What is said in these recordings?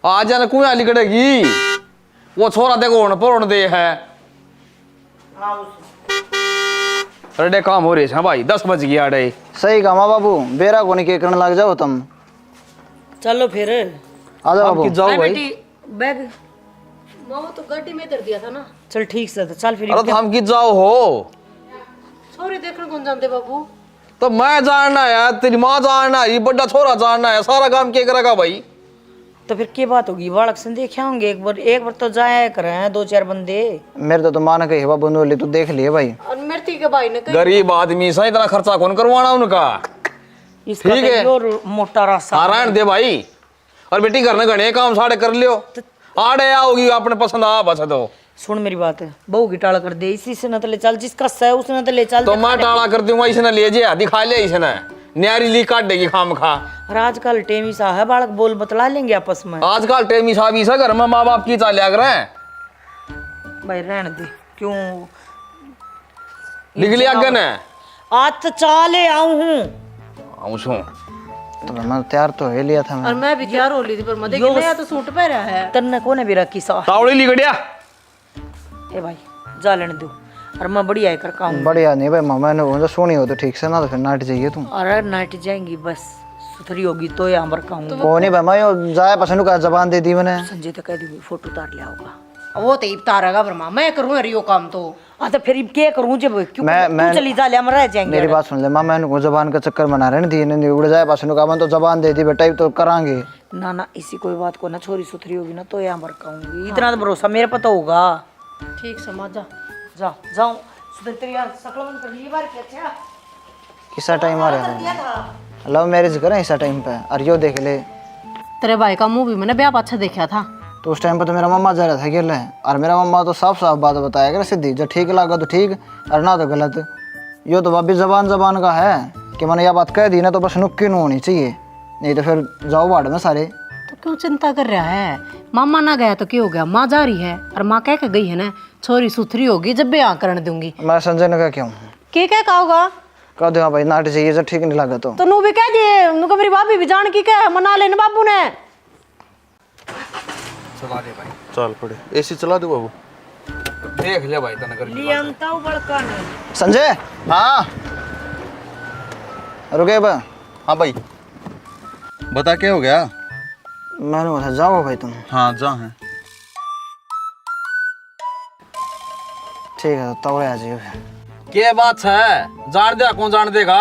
आज जाने कुएं लिकड़ेगी वो छोरा देखो पोरण दे है। अरे काम हो रही है भाई 10 बज गया अरे। सही कहा बाबू बेरा को नहीं के करने लग जाओ तुम। चलो फिर आ जाओ बाबू। जाओ भाई बैग मामा तो गाड़ी में कर दिया था ना। चल ठीक से तो चल फिर। अरे तो हम की जाओ हो छोरे देखने कौन जानते बाबू। तो मैं जानना है तेरी माँ जानना है ये बड़ा छोरा जानना है सारा काम क्या करेगा भाई। तो फिर क्या बात होगी बालक से देखे होंगे एक बार तो जाया करे 2-4 बंदे। मेरे तो मान कही बाबू बोली तू देख लिए भाई। और मृत्यु के भाई ने कही गरीब आदमी से इतना खर्चा कौन करवाना उनका। इसका ठीक है। और मोटा रास्ता नारायण दे भाई और बेटी घर ने घने काम साढ़े कर लियो आड़े आओगी अपने पसंद आ बस। तो सुन मेरी बात है बहू की टाला कर दे इसी से न तो ले चल जिसका सह उसने तो ले चल। तो मैं टाला कर दूंगा इसने ले जे दिखा ले इसने न्यारी ली काट देगी खाम खा। और आजकल टेमी सा है बालक बोल बतला लेंगे आपस में। आजकल टेमी साहब इस घर में माँ बाप की चाल कर भाई रहने दे क्यों लिख लिया गन है आज तो चाले आऊं हूँ। तो मैं तैयार तो है लिया था और मैं। मैं भी तैयार हो ली थी पर मदे के नया तो सूट पहना है। तन्ने कोने भी रखी सा तावड़ी लिखड़िया। ए भाई जा लेने दो और मैं बढ़िया है कर काऊं। बढ़िया नहीं भाई मैंने मुझे सोनी हो तो ठीक से ना तो फिर नाट चाहिए तुम। अरे नाइट जाएंगी बस सुथरी होगी तो या मर काऊंगा। को नहीं भाई मैं यो जाए पसंद का जबान दे दी मैंने। संजय तो कह दी फोटो उतार लिया होगा। वो तो इफ्तारेगा ब्रह्मा मैं करूँ रियो काम तो। हाँ तो फिर क्या करूँ जब क्यों मैं तू चली जा ले हम रह जाएंगे। मेरी बात सुन ले माँ मैंने जबान का चक्कर बना रहे दी नहीं उड़ जाए पसंद का मन तो जबान दे दी बेटा तो करांगे। ना ना इसी कोई बात को ना छोरी सुथरी होगी ना तो या मर काऊंगी। इतना तो भरोसा मेरे पे तो होगा। ठीक समझ जा जा जाऊं सुधर तेरी यार सकलवन कर ली बार क्या अच्छा किसा टाइम आ रहा है लव मैरिज करें इसा टाइम पे और यो देख ले तेरे भाई का मुंह भी मैंने ब्याह अच्छा देखा था। तो उस टाइम पे तो मेरा मम्मा जा रहा था अकेले और मेरा मम्मा तो साफ साफ बात बताया कर सीधी जो ठीक लगा तो ठीक और ना तो गलत। यो तो भाभी जबान का है कि मैंने यह बात कह दी ना तो बस नुक्की नहीं होनी चाहिए नहीं तो फिर जाओ बाढ़ में सारे। तो क्यों चिंता कर रहा है मामा ना गया तो क्या हो गया माँ जा रही है और माँ कह के गई है ना छोरी सुथरी होगी जब ब्याह करने दूंगी। मैं संजय ने कहा क्यों के क्या कहोगा कह दो हाँ भाई नाट चाहिए जब ठीक नहीं लगा तो नू भी कह दिए उनको मेरी भाभी भी जान की क्या मना लेने बाबू ने। चला दे भाई चल पड़े एसी चला दो बाबू। देख ले भाई तना कर लियंता बड़का ने संजय हाँ रुके बा हाँ भाई बता क्या हो गया। मैंने बोला जाओ भाई तुम। हाँ जा है ठीक है तो तवड़े आ जाइए। के बात है जान दे कौन जान देगा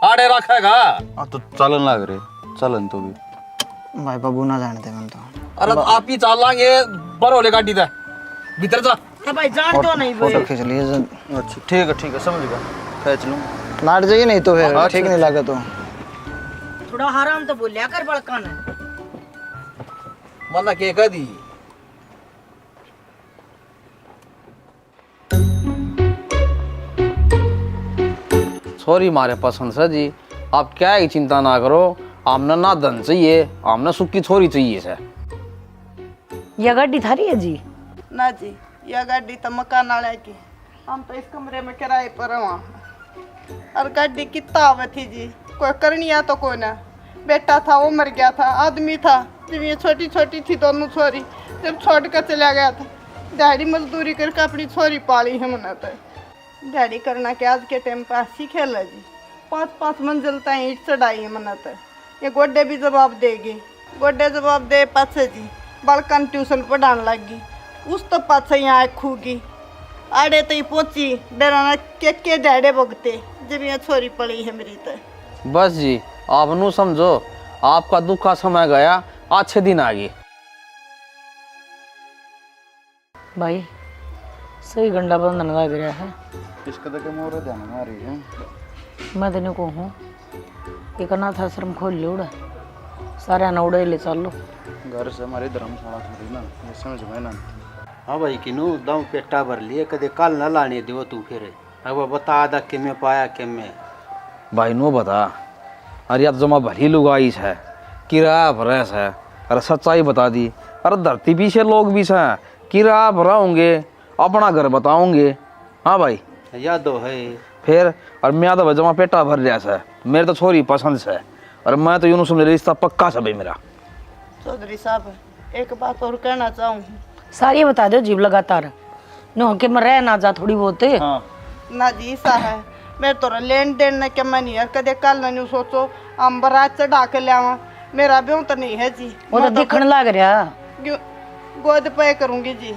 आड़े रखेगा। हाँ तो चलन लग रहे चलन तो भी भाई बाबू ना जाने दे मैं तो। अरे आप ही चाल लांगे बरोले गाड़ी दे भीतर जा। ए भाई जान दो नहीं भाई फोटो खींच लिए अच्छा ठीक है समझ गया खींच लूँ। नाट जाइए नहीं तो फिर ठीक नहीं लगा तो। थोड़ा हराम तो बोलिया कर बड़का ने। मना के कह दी सॉरी मारे पसंद से जी आप क्या ही चिंता ना करो हमने ना धन चाहिए हमने सुख की छोरी चाहिए सर। यह गाड़ी थारी है जी ना जी यह गाड़ी तो मकान वाले की हम तो इस कमरे में किराए पर वहाँ और गाड़ी कितना आवे थी जी कोई करनिया तो कोई ना बेटा था वो मर गया था आदमी था जब ये छोटी छोटी थी दोनों छोरी जब छोड़ कर चला गया था डैडी मजदूरी करके अपनी छोरी पाली है मना तो डैडी करना के आज के टाइम पर सीखे ला जी 5-5 मंजिल तक ईंट चढ़ाई है मना तो ये गोड्डे भी जवाब देगी गोड्डे जवाब दे पाछे जी बड़कन ट्यूशन पढ़ाने लगी उस तो पाछे यहाँ खूगी आड़े तो ही पहुंची डराना के डैडे भगते जब यहाँ छोरी पड़ी है मेरी तो। बस जी आप नू समझो आपका दुख का समय गया अच्छे दिन आ गए। भाई सही गंडा बंधन लग रहा है। इसका तो क्या मोर ध्यान में आ रही है। मैं तेने को हूँ एक अनाथ आश्रम खोल लो उड़ा सारे नौड़े ले चल लो घर से हमारी धर्मशाला थोड़ी ना ये समझ में ना। हाँ भाई किनू दाऊ पेटा भर लिए कदे कल न लाने दो तू फिर अब बता आधा कि मैं पाया कि मैं भाई नो बता अरे अब जमा भरी लुगाइस है किराया भरस है अरे सच्चाई बता दी अरे धरती पीछे लोग भी हैं किराया भरा होंगे अपना घर बताओगे। हाँ भाई याद है फिर और मैं तो जमा पेटा भर रहा है मेरे तो छोरी पसंद है और मैं तो यूँ समझ रिश्ता पक्का सब है मेरा। चौधरी साहब एक बात और कहना चाहूँ। सारी बता दो जीव लगातार नो के मैं रह ना जा थोड़ी बहुत ना जी ऐसा है मेरे तो लेन देन ने के मैं नहीं है कदे कल नहीं सोचो हम बारात चढ़ा के लियावा मेरा ब्यों तो नहीं है जी। वो तो दिखने लग रहा गोद पे करूंगी जी।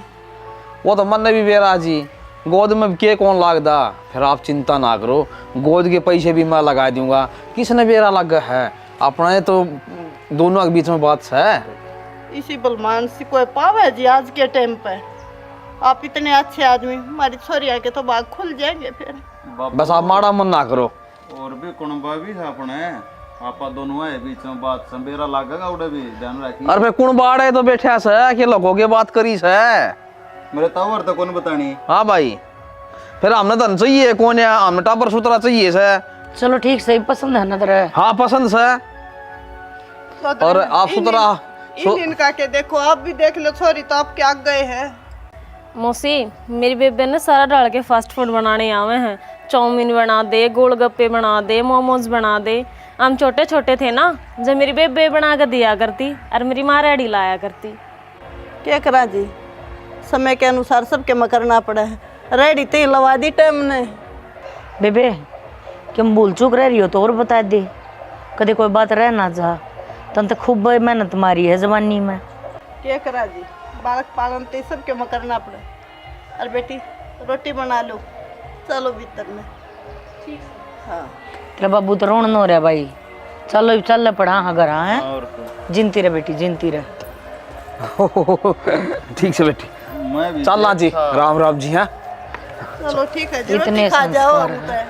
वो तो मन ने भी बेरा जी गोद में के कौन लागदा। फिर आप चिंता ना करो, गोद के पैसे भी मैं लगा दूंगा। किसने बेरा लगा है अपना तो दोनों के बीच में बात है। इसी बलमान से कोई पावे जी आज के टाइम पे। आप इतने अच्छे आदमी हमारी छोरिया के तो बाग खुल जाएंगे फिर। बस आप माड़ा मन ना करो। और भी कुणबा भी है अपने आपा दोनों है बीच में बात संबेरा लागेगा उड़े भी ध्यान रखी। अरे कुण बाड़े तो बैठा से कि लोगों की बात करी से मेरे तावर तो कौन बतानी। हाँ भाई फिर हमने धन चाहिए कौन है हमने टापर सुतरा चाहिए से। चलो ठीक सही पसंद है ना तेरा। हाँ पसंद से। और आप सुतरा इनका के देखो आप भी देख लो छोरी तो आप क्या गए हैं। मौसी मेरी बेबे ने सारा डाल के फास्ट फूड बनाने आवे हैं। चाउमीन बना दे, गोलगप्पे बना दे, मोमोज बना दे। हम छोटे छोटे थे ना जब मेरी बेबे बना कर दिया करती और मेरी माँ रेडी लाया करती। क्या करा जी समय के अनुसार सबके में करना पड़ा है। रेडी ते लवा दी टाइम ने। बेबे क्यों भूल चूक रह रही हो तो और बता दे कदे कोई बात रह ना जा। तन तो खूब मेहनत मारी है जवानी में। क्या करा जी बालक पालन ते सबके में करना पड़ा। अरे बेटी रोटी बना लो चलो भीतर में। ठीक हाँ तेरा बाबू तो रोन न हो रहा भाई। चलो चल पड़ा हाँ घर है जिनती रहे बेटी जिनती रहे। ठीक से बेटी मैं भी चलना जी राम राम जी। हाँ चलो ठीक है जी इतने रोटी खा जाओ। संस्कार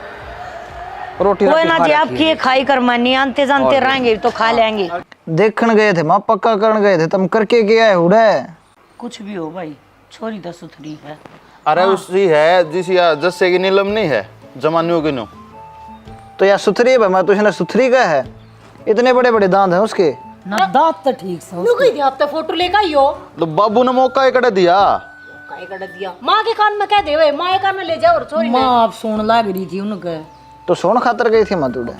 रोटी कोई राटी ना खा जी आप रखी किए खाई कर मानी आनते जानते रहेंगे तो खा लेंगे। देखने गए थे माँ पक्का करने गए थे तुम करके क्या है उड़े। कुछ भी हो भाई छोरी तो सुथरी है। अरे उसकी है जिस या जस्से की नीलम नहीं है जमानियों की नो। तो यार सुथरी है मैं तुझे सुथरी का है इतने बड़े बड़े दांत हैं उसके। ना दांत तो ठीक से नुकई दिया अब तो फोटो लेकर आई हो तो बाबू ने मौका ही कड़ा दिया। काय कर दिया माँ के कान में कह दे वे माँ के कान में ले जाओ और छोरी माँ आप सुन लाग रही थी उनके तो सोन खातर गई थी मैं तुड़े।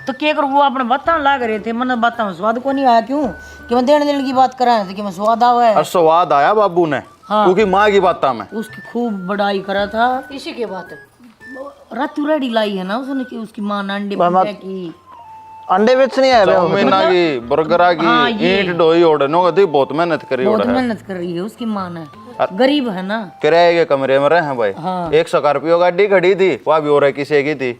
तो क्या करूँ वो अपने बातें लाग रहे थे मन बातों में स्वाद को नहीं आया क्यों कि मैं देने देने की बात कर रहा था कि मैं स्वाद आवा है। और स्वाद आया बाबू ने क्योंकि माँ की बात में उसकी खूब बड़ाई करा था। इसी के बात रातू रेडी लाई है ना उसने कि उसकी माँ ने अंडे भुजिया की अंडे बेच नहीं आए चाउमीन आ गई बर्गर आ गई ईंट डोई ओढ़े नो गई बहुत मेहनत करी बहुत ओढ़े। मेहनत कर रही है उसकी माँ ने गरीब है ना। किराए के कमरे में रहे हैं भाई। एक स्कॉर्पियो गाड़ी खड़ी थी वह भी हो रहा किसी की थी।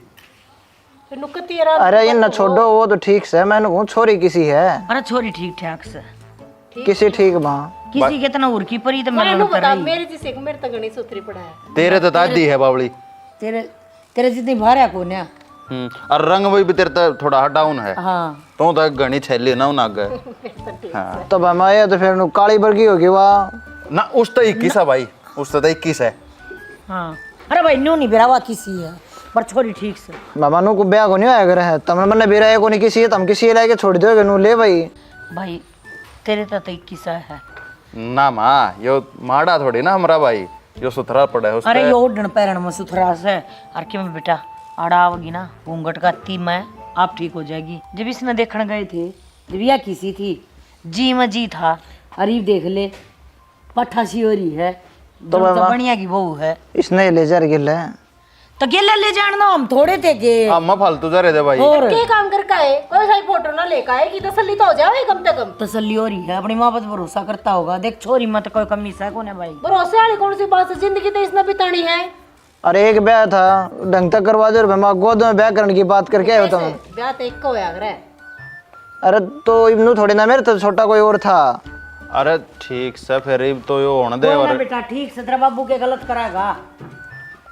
नुकती अरे ये न छोड़ो वो तो ठीक से मैंने कहूँ छोरी किसी है। अरे छोरी ठीक ठाक से किसी ठीक माँ किसी के तना उर की परी तो मैं बता मेरे जैसे मेरे तक गणी सुथरी पड़ा है। तेरे तो दादी है बावली। तेरे तेरे जितनी भारा को ना। और रंग भी तेरे तो थोड़ा डाउन है। हाँ तो घनी छैली ना उन गए। हाँ तब हम आए तो फिर काली बर्गी होगी वाह ना उस तो 21 है भाई उस तो 21 है। हाँ अरे भाई न्यू नहीं बेरावा किसी है पर छोरी ठीक से। मामा नु को ब्याह को नहीं आया करे है तुमने मैंने बेरा को नहीं किसी है तुम किसी लेके छोड़ दोगे नु ले भाई। भाई तेरे तो 21 है ना माँ यो माड़ा थोड़ी ना हमारा भाई यो सुथरा पड़ा है उसका। अरे यो डन पैरण में सुथरा से और क्यों बेटा आड़ा आवगी ना घूंघट का ती मैं आप ठीक हो जाएगी। जब इसने देखने गए थे जब यह किसी थी जी में जी था अरीब देख ले पट्ठा सी हो रही है तो बढ़िया की बहू है इसने ले जा गिल है तो गेले ले जान दो हम थोड़े थे के अम्मा फालतू जा रहे थे भाई। और के काम कर का है कोई सही फोटो ना लेकर आए कि तसल्ली तो हो जाए कम से कम। तसल्ली हो रही है अपनी माँ पर भरोसा करता होगा। देख छोरी मत कोई कमी से कौन है भाई। भरोसे वाली कौन सी बात है जिंदगी तो इसने बितानी है। अरे एक ब्याह था ढंग तक करवा दो माँ गोद में ब्याह करने की बात करके आए हो तुम। ब्याह तो एक को होया करे। अरे तो इब्नू थोड़ी ना मेरे तो छोटा कोई और था। अरे ठीक से फिर तो यो होने दे। और बेटा ठीक से तेरा बाबू के गलत कराएगा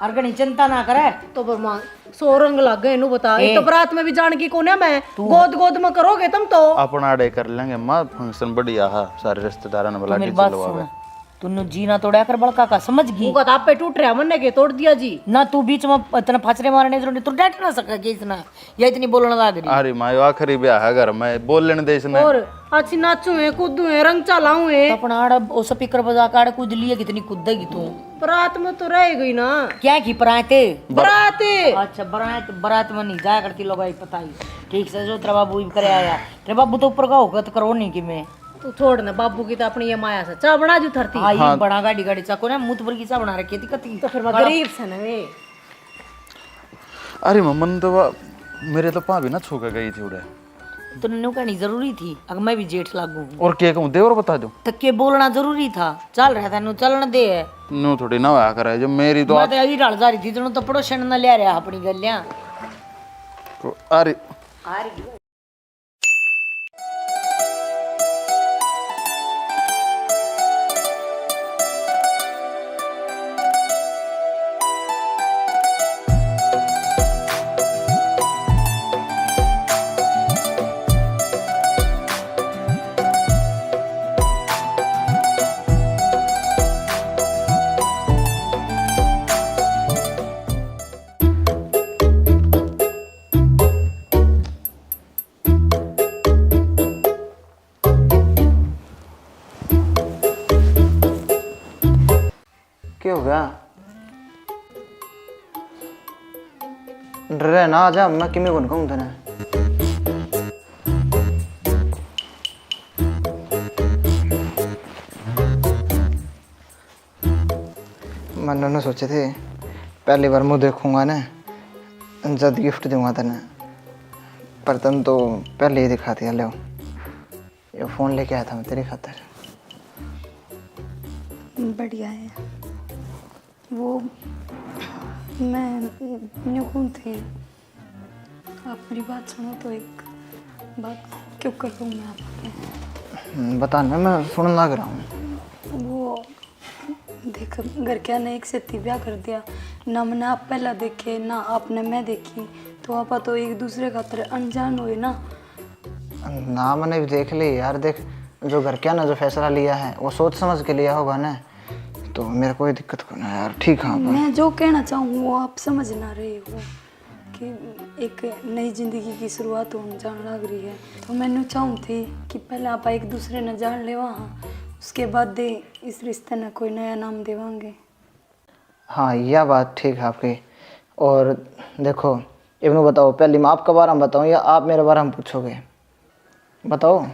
और गणी चिंता ना करे तो बरमान सो रंग लग गए नु बता एक तो बरात में भी जान की कोने मैं गोद गोद में करोगे तुम तो अपना अड़े कर लेंगे माँ फंक्शन बढ़िया है सारे रिश्तेदारों ने बुला मेरी के बात चलवावे। सुन तूने जीना तोड़ा कर बड़का का समझ गई उनका ताप पे टूट रहा मन ने के तोड़ दिया जी ना तू बीच में इतना फचरे मारने जरूरी तू डट ना सका कि इतना या इतनी बोलने लग रही। अरे माँ यो आखिरी ब्याह है घर में बोल लेने दे इसने। और अच्छी नाचू है कूदू है रंग चलाऊ है अपना आड़ा वो स्पीकर बजा के आड़ा कूद लिए कितनी कूदेगी तू। बरात में तो रह गई ना क्या की पराते बरात अच्छा बारात में नहीं जाया करती लोग पता ही ठीक से जो तेरा बाबू करे आया तेरे बाबू तो ऊपर का होगा तो करो नहीं कि मैं तो तू छोड़ ना बाबू की तो अपनी ये माया से चाह बना जू थरती। हाँ ये बड़ा गाड़ी गाड़ी चाको ना मुँह पर की चा बना रखी थी कती। तो फिर मैं गरीब से ना वे। अरे मम्मन तो मेरे तो पा भी ना छू के गई थी उड़े। तो नन्नू कहनी जरूरी थी अगर मैं भी जेठ लागू और क्या कहूँ दे और बता दो। तो के बोलना जरूरी था। चल रहा था नू चलन दे है। नू थोड़ी ना होया करे जो मेरी तो मैं तो अभी रल जा रही थी तो पड़ोसन न ले रहा अपनी गलियां। अरे क्या हो गया? डरे ना आजा, मैं किमी कौन कहूँ तेने। मैंने ना सोचे थे पहली बार मुँह देखूंगा ना जब गिफ्ट दूंगा तेने, पर तुम तो पहले ही दिखा दिया। लो ये फ़ोन लेके आया था मैं तेरी खातिर। बढ़िया है वो। मैं न्यू थी, आप मेरी बात सुनो तो एक बात क्यों कर रहा हूँ मैं आपके। बता ना, मैं सुनने लग रहा हूँ। वो देख घर के ने एक से ब्याह कर दिया ना, मैंने आप पहला देखे ना आपने मैं देखी, तो आप तो एक दूसरे खातर अनजान हुए ना। ना मैंने भी देख ली यार। देख जो घर क्या ना जो फैसला लिया है वो सोच समझ के लिया होगा ना, तो मेरे कोई दिक्कत को ना यार। ठीक है मैं जो कहना चाहूँ वो आप समझ ना रहे हो कि एक नई जिंदगी की शुरुआत होने जान लग रही है, तो मैंने चाहूँ थी कि पहले आप एक दूसरे ने जान ले वहाँ, उसके बाद दे इस रिश्ते ने कोई नया नाम देवांगे। हाँ यह बात ठीक है आपकी। और देखो इब्नू बताओ, पहले मैं आपका बारे में बताऊँ या आप मेरे बारे में पूछोगे? बताओ।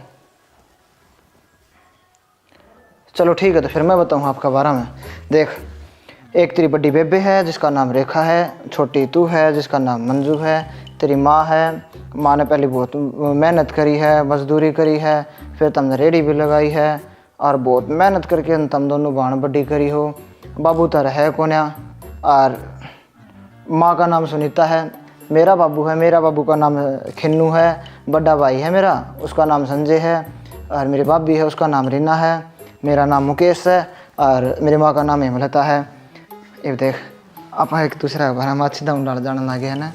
चलो ठीक है, तो फिर मैं बताऊँ आपका बारे में। देख एक तेरी बड़ी बेबे है जिसका नाम रेखा है, छोटी तू है जिसका नाम मंजू है, तेरी माँ है, माँ ने पहले बहुत मेहनत करी है, मजदूरी करी है, फिर तुमने रेडी भी लगाई है और बहुत मेहनत करके तुम दोनों बाण बड्डी करी हो। बाबू तारा है कोन्या और माँ का नाम सुनीता है, मेरा बाबू है, मेरा बाबू का नाम खिन्नू है, बड़ा भाई है मेरा उसका नाम संजय है, और मेरी भाभी है उसका नाम रीना है, मेरा नाम मुकेश है और मेरी माँ का नाम हेमलता है। ये देख आप एक दूसरे के बारे में अच्छी दम डाल जाने लगे है ना।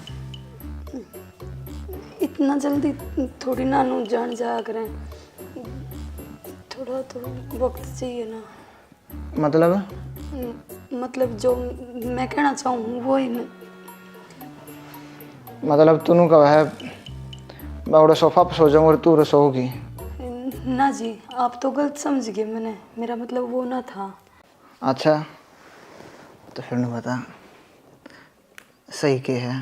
इतना जल्दी थोड़ी ना नू जान जा करें, थोड़ा तो वक्त चाहिए ना। मतलब जो मैं कहना चाहूँ वो ही मतलब तूनू का है मैं उड़े सोफा पर सो जाऊँ और तू सोओगी ना जी। आप तो गलत समझ गए, मैंने मेरा मतलब वो ना था। अच्छा तो फिर नहीं बता सही के है।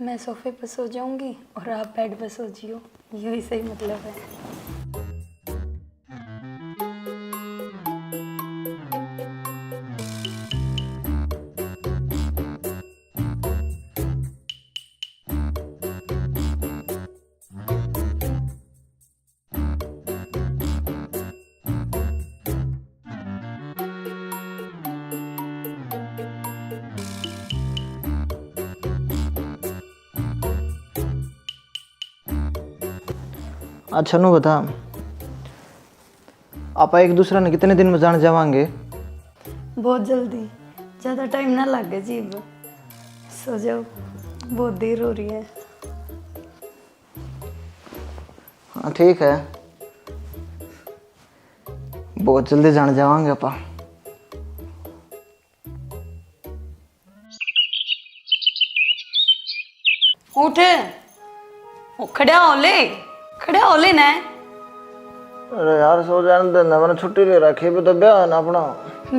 मैं सोफे पर सो जाऊंगी और आप बेड पर सो जियो, यही सही मतलब है। अच्छा नू बता आप एक दूसरे ने कितने दिन में जान जावांगे? बहुत जल्दी, ज़्यादा टाइम ना लगे जी। सो जाओ, बहुत देर हो रही है। हाँ ठीक है, बहुत जल्दी जान जावांगे अपा। उठ, खड़ा हो ले ना। अरे यार सो जाने दे ना, मैंने छुट्टी ले रखी है तो ब्याह है ना अपना।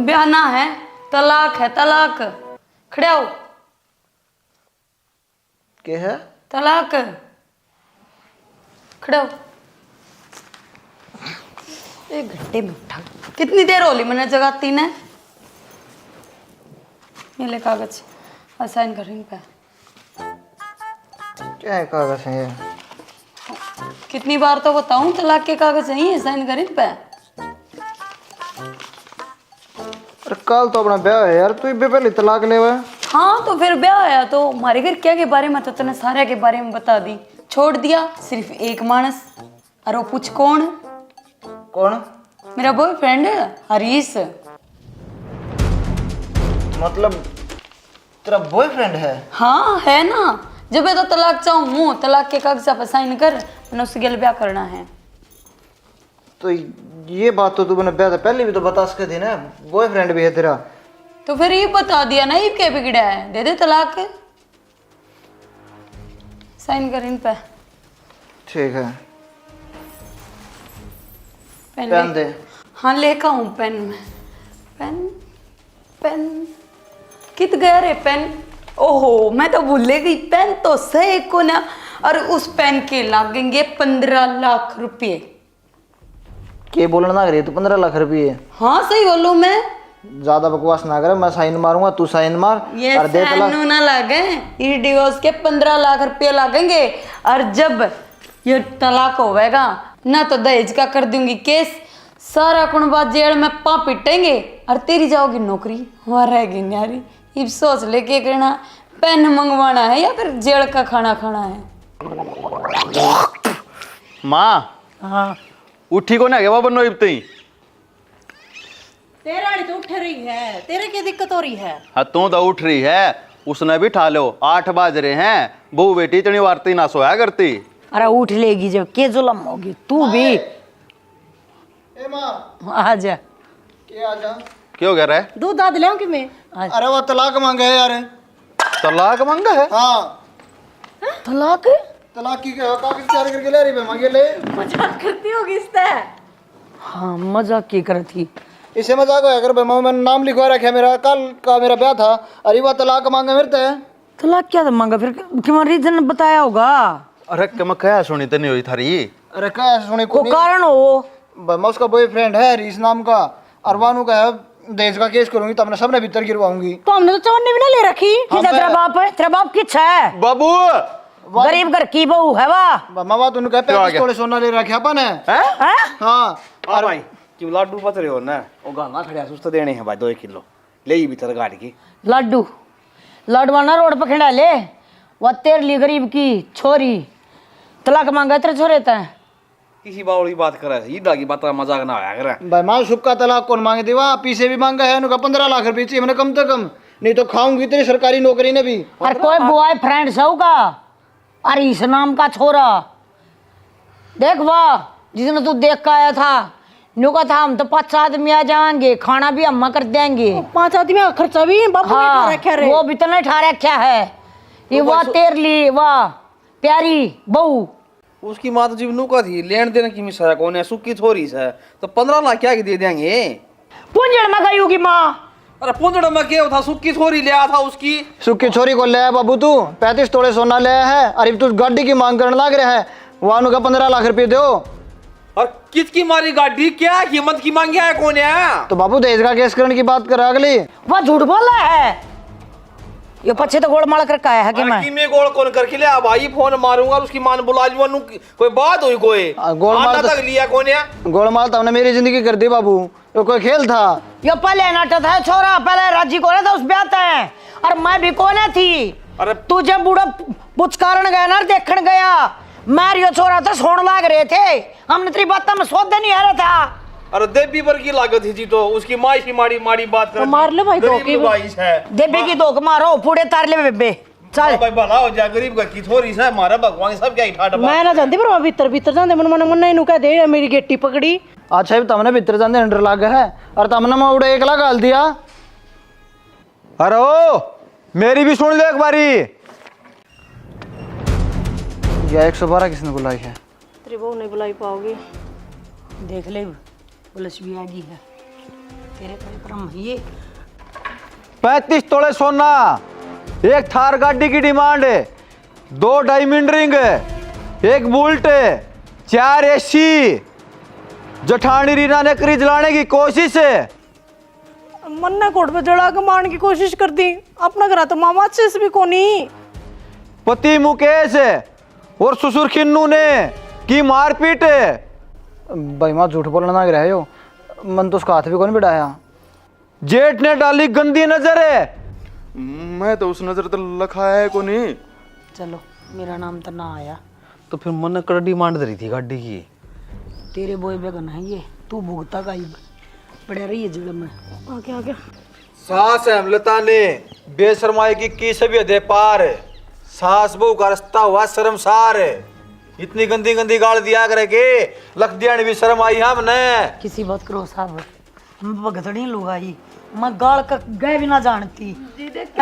ब्याह ना है, तलाक है, तलाक। खड़ा हो। क्या है? तलाक। खड़ा हो। एक घंटे में उठा। कितनी देर होली मैंने जगाती ने। ये ले कागज, साइन कर इन पे। क्या है कागज है ये? कितनी बार तो बताऊं, तलाक के कागज चाहिए, साइन कर इन पे। अरे कल तो अपना ब्याह है यार, तू भी पहले तलाक ले हुआ है। हाँ तो फिर ब्याह आया तो हमारे घर क्या के बारे में तो तने सारे के बारे में बता दी, छोड़ दिया सिर्फ एक मानस। और वो पूछ कौन? कौन? मेरा बॉयफ्रेंड हरीश। मतलब तेरा बॉयफ्रेंड है? हाँ है ना, जब मैं तो तलाक चाहूँ मुँह तलाक के कागज पर साइन कर, मैंने उससे गल ब्याह करना है। तो ये बात तो तू मैंने ब्याह से पहले भी तो बता सकती थी ना, बॉयफ्रेंड भी है तेरा। तो फिर ये बता दिया ना, ये क्या बिगड़ा है, दे दे तलाक, साइन कर इन पे। ठीक है, पेन पेन दे। हाँ लेका हूँ पेन में। पेन पेन कित गया रे पेन? ओहो मैं तो भूल गई, पेन तो सही को ना। और उस पेन के लगेंगे 15 लाख रुपये। के बोलना ना करे, तू 15 लाख रुपये? हाँ सही बोलूँ मैं? ज्यादा बकवास ना करे, मैं साइन मारूंगा, तू साइन मार। ये और दे तलाक। साइन ना लगे, ये डिवोर्स के 15 लाख रुपये लगेंगे। और जब ये तलाक होवेगा ना तो दहेज का कर दूंगी केस, सारा कुणबा जेल में पा पिटेंगे और तेरी जाओगी नौकरी, वहां रहेगी न्यारी। अब सोच ले के करना, पेन मंगवाना है या फिर जेल का खाना खाना है? माँ हाँ उठी को ना गया बनो इब्ती। तेरा वाली तो उठ रही है, तेरे क्या दिक्कत हो रही है? हाँ तू तो उठ रही है, उसने भी ठा लो, 8 बज रहे हैं, बहू बेटी इतनी वार्ती ना सोया करती। अरे उठ लेगी जब, के जुलम होगी तू भी। ए माँ आ जा। क्या आ जा? क्यों कह रहा है? दूध दाद ले कि मैं? अरे वो तलाक मांगे है यार। तलाक मांगा है? हाँ तलाक? तलाक की कागज तैयार करके ले रही है, मांगे ले। मजाक करती होगी इससे। हाँ मजाक की कर थी। इसे मजाक होया कर भाई, मैंने नाम लिखवा रखा है मेरा, कल का मेरा ब्याह था। अरे वो तलाक मांगे मेरे से। तलाक क्या मांगा फिर, क्यों रीजन बताया होगा? अरे मैं क्या सुनी तो नहीं हुई थारी? अरे क्या सुनी को कारण हो? मैं उसका बॉयफ्रेंड है हरीश नाम का, अरवानू का है, दहेज का केस करूंगी तो अपने सबने भीतर गिरवाऊंगी। तो हमने तो चवन्नी भी ना ले रखी। तेरा बाप है, तेरा बाप किस है? बाबू गरीब घर की बहू है वाह। मामा तुमने कहा 35 तोले सोना ले रखे अपन है। हाँ और भाई कि लाडू पत रहे हो ना, वो गाना खड़िया सुस्त देने हैं भाई 2 किलो ले ही भीतर गाड़ी की। लड्डू लडवाना रोड पर खड़ा ले, वह तेरे लिए गरीब की छोरी तलाक मांगा तेरे छोरे तय। किसी बावड़ी बात कर रहा है, ईदा की बात का मजाक ना आया करे। भाई माँ सुख का तलाक कौन मांगे दीवा, पीछे भी मांगा है, उनका 15 लाख रुपये चाहिए मैंने कम से कम, नहीं तो खाऊंगी तेरी सरकारी नौकरी ने भी। और कोई बॉय फ्रेंड सौ का अरे इस नाम का छोरा देख वाह, जिसने तू देख का आया था न्यू का था, हम तो 5 आदमी आ जाएंगे, खाना भी अम्मा कर देंगे। 5 आदमी का खर्चा भी बाबू ने उठा रखा रे। वो भी तो नहीं ठा रखा है। ये वाह तेरे लिए वाह प्यारी बहू। उसकी माँ तो जीवनू का थी, लेन देन की मिसाया कौन है, सुखी थोड़ी है तो 15 लाख क्या दे देंगे। पुंजड़ में गई होगी माँ। अरे पुंजड़ में क्या था, सुखी थोड़ी लिया था उसकी। सुख की छोरी को ले आया बाबू तू, 35 तोले सोना ले आया है, अरे तू गाड़ी की मांग करने लग रहा है, वानू का 15 लाख रुपये दो। और किसकी मारी गाड़ी, क्या कीमत की मांगी है कौन है? तो बाबू दहेज का केस करने की बात कर अगली। वह झूठ बोला है, ये पछे तो गोल माल करके आया है कि मैं गोल कौन करके लिया भाई, फोन मारूंगा उसकी मान बुला लूं, कोई बात हुई कोई गोलमाल तक लिया कौन है? गोलमाल तो हमने मेरी जिंदगी कर दी बाबू, ये कोई खेल था? ये पहले नाटक था छोरा, पहले राजी कोने था उस ब्याह है, और मैं भी कोने थी। अरे तू जब बूढ़ा पुचकारण गया ना देखण गया, मैं यो छोरा तो सोन लाग रहे थे, हमने तेरी बात में सोच नहीं आ रहा था। अरे देवी पर की लागत थी तो उसकी माई सी माड़ी माड़ी बात कर, तो मार ले भाई, गरीब धोखे भाई है देवी की धोख मारो, पूरे तार ले बेबे चल। भाई भला हो जा, गरीब घर की थोड़ी सा मारा भगवान सब क्या ठाट मैं ना जानती पर भीतर भीतर जाते मन मन मन इनु कह दे मेरी गेटी पकड़ी। अच्छा भी तमने भीतर जाने अंडर लाग है, और तमने मैं उड़े 1 लाख गाल दिया। अरे ओ मेरी भी सुन ले एक बारी। यह 112 किसने बुलाई है? तेरी बहू नहीं बुलाई पाओगी। देख ले पुलिस भी आ गई है, तेरे कार्यक्रम ये 35 तोले सोना, 1 थार गाड़ी की डिमांड है, 2 डायमंड रिंग, 1 बुलेट, 4 एसी, जठानी रीना ने करी जलाने की कोशिश है। मन ने कोट पे जड़ा के मारने की कोशिश कर दी। अपना घर तो मामा अच्छे से भी कोनी। पति मुकेश और ससुर खिन्नू ने की मारपीट। भाई माँ झूठ बोलना ना रहे हो, मन तो उसका हाथ भी कौन बिठाया। जेठ ने डाली गंदी नजर है। मैं तो उस नजर तो लखा है को नहीं। चलो मेरा नाम तो ना आया। तो फिर मन ने कर डिमांड धरी थी गाड़ी की। तेरे बोए बेगन है ये, तू भुगता का ही पड़ा रही है जड़ में। आ गया। सास हेमलता ने बेशरमाई की सभी हदे पार। सास बहू का रास्ता हुआ शर्मसार। इतनी गंदी गंदी गाल दिया करे के लख दिया भी शर्म आई हमने। किसी बात करो साहब, मैं भगतड़ी लुगाई, मैं गाल का गए भी ना जानती।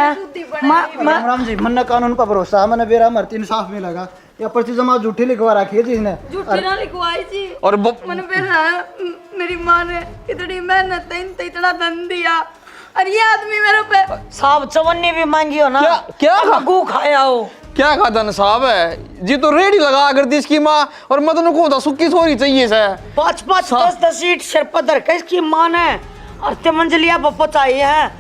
राम जी, मन ने कानून पर भरोसा है, मैंने बेरा मरती इंसाफ मिलेगा। या पर्ची जमा झूठी लिखवा रखी है जिसने। झूठी ना लिखवाई जी। और मैंने मेरी माँ ने इतनी मेहनत है, इतना धन दिया, और ये आदमी मेरे पे साहब चवन्नी भी मांगी हो ना। क्या गू खाया हो? क्या खाता न साहब है जी, तो रेडी लगा कर दी इसकी माँ। और मैं तो को सुक्की सोरी चाहिए से 5-5 10-10 सीट सिर पर धर के इसकी माँ ने अर्थे मंजलिया बप्पो चाहिए है।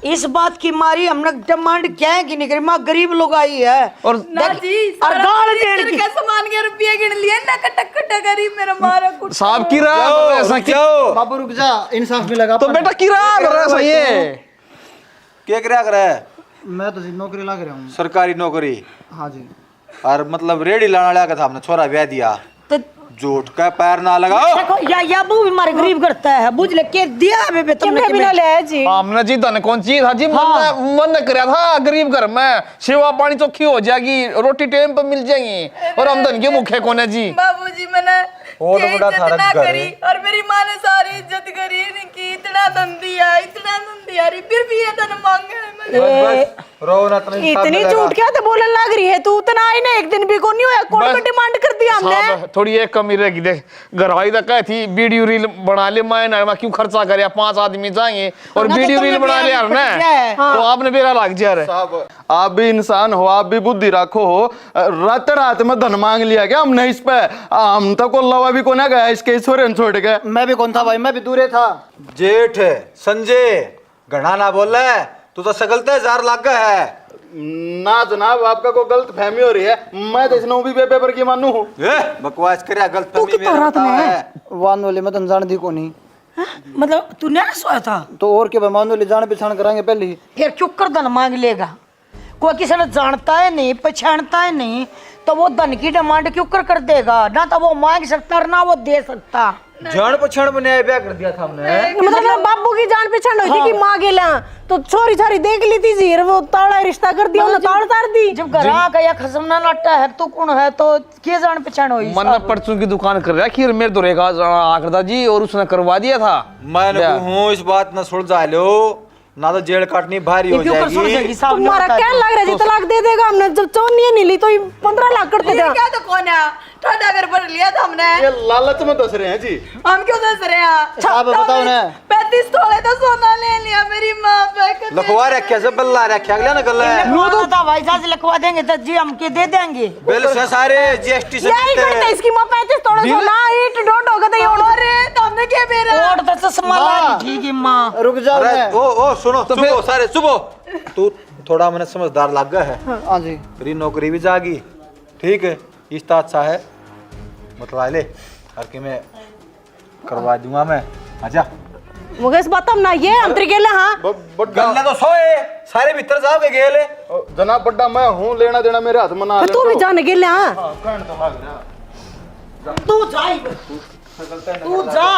इस बात की मारी हमने डिमांड क्या है कि नहीं करी, माँ गरीब लोग आई है। और ना जी, और गाल देने की सामान के रुपये गिन लिए ना, कटक गरीब मेरा मारा कुछ। साहब की बाबू रुक जा, इंसाफ मिलेगा। तो बेटा किरा सही है। क्या क्या करे? मैं तो जी नौकरी लग रहा हूँ। सरकारी नौकरी? हाँ जी। और मतलब रेडी लाना लगा था हमने, छोरा ब्याह दिया तो झूठ का पैर ना लगाओ। देखो या वो भी मारे गरीब करता है, बुझ ले के दिया है बे तुमने भी ना ले जी। हमने जी धन कौन चीज था जी। मन कराया था गरीब घर में सेवा पानी चौखी हो जाएगी, रोटी टाइम पर मिल जाएगी, और हम धन के मुखे कौन है जी। बाबूजी मैंने और ये बड़ा इज्जत थारा ना घर करी, है। और मेरी माँ ने सारी इज्जत करी इनकी। इतना धन दिया, इतना धन दिया, फिर भी ये धन मांगे हैं मुझे। रो ना तो इतनी झूठ क्या तो बोलने लग रही है तू। उतना ही ना एक दिन भी को नहीं हुआ, कोर्ट में डिमांड कर दिया हमने। साहब थोड़ी एक कमी रहेगी। देख घरवाली तक कही थी वीडियो रील बना ले, मैं क्यों खर्चा करे, 5 आदमी जाएंगे और वीडियो रील बना ले ना, तो आपने बेरा लग जा रहा। साहब आप भी इंसान हो, आप भी बुद्धि रखो हो। रात रात में धन मांग लिया क्या हमने इस पे? हम तो को लवा भी को ना गया इसके छोरे छोड़ के। मैं भी कौन था भाई, मैं भी दूरे था। जेठ संजय घना ना बोल रहा, तू तो सकलते 1000 लाख का है ना जनाब, आपका को गलत फहमी हो रही है। मैं तो इसने भी पेपर की मानू हूँ। बकवास करे, गलत तू कितना रात में है? वान वाले में तो जान दी को नहीं। मतलब तू नहीं सोया था तो और क्या मान लो जान पहचान कराएंगे पहले ही। फिर क्यों कर धन मांग लेगा? कोई किसी ने जानता है नहीं, पहचानता है नहीं, तो वो धन की डिमांड क्यों कर देगा? ना तो वो मांग सकता और ना वो दे सकता। जान पहचान बनाया ब्याह कर दिया था हमने। मतलब मेरे बाबू की जान पहचान हुई थी कि माँ गेला, तो छोरी छोरी देख ली थी जी, वो ताड़ा रिश्ता कर दिया, ताड़ तार दी। जब घर आ गया खसम ना नाटा है तो कौन है, तो क्या जान पहचान हुई? मन परचून की दुकान कर रहा है खीर मेरे तो रेखा आकर जी, और उसने करवा दिया था। मैं हूँ इस बात न सुलझा लो, ना तो जेल काटनी भारी हो जाएगी। तुम्हारा क्या लग रहा है जी, तलाक दे देगा हमने? जब 4 नहीं ली तो 15 लाख करते थे। क्या तो कौन है? ठंडा घर पर लिया था हमने। ये लालच में दस रहे हैं जी। हम क्यों दस रहे हैं? साहब बताओ ना। 35 तोले तो सोना ले लिया मेरी माँ पे। लखवा रखा से बल्ला रखा अगला ना गल्ला है। नो तो था भाई साहब लिखवा देंगे तो जी हम के दे देंगे। बिल से सारे जीएसटी से यही करते इसकी माँ 35 तोड़े सोना ईट डोट हो गया था। और तो हमने क्या मेरा और तो चश्मा ला ठीक है माँ। रुक जाओ। ओ सुनो तो सुबह सारे सुबह तू थोड़ा मैंने समझदार लग गया है। हाँ जी। तेरी नौकरी भी जागी, ठीक है, इस्ता अच्छा है बतला ले, और कि मैं करवा दूंगा मैं। आजा मुकेश बात हम ना ये अंतर गेले। हाँ गल्ला तो सोए सारे भीतर जाओगे गेले। जनाब बड्डा मैं हूँ, लेना देना मेरे हाथ में ना। तू भी जाने गेले। हाँ तू जा तू जा।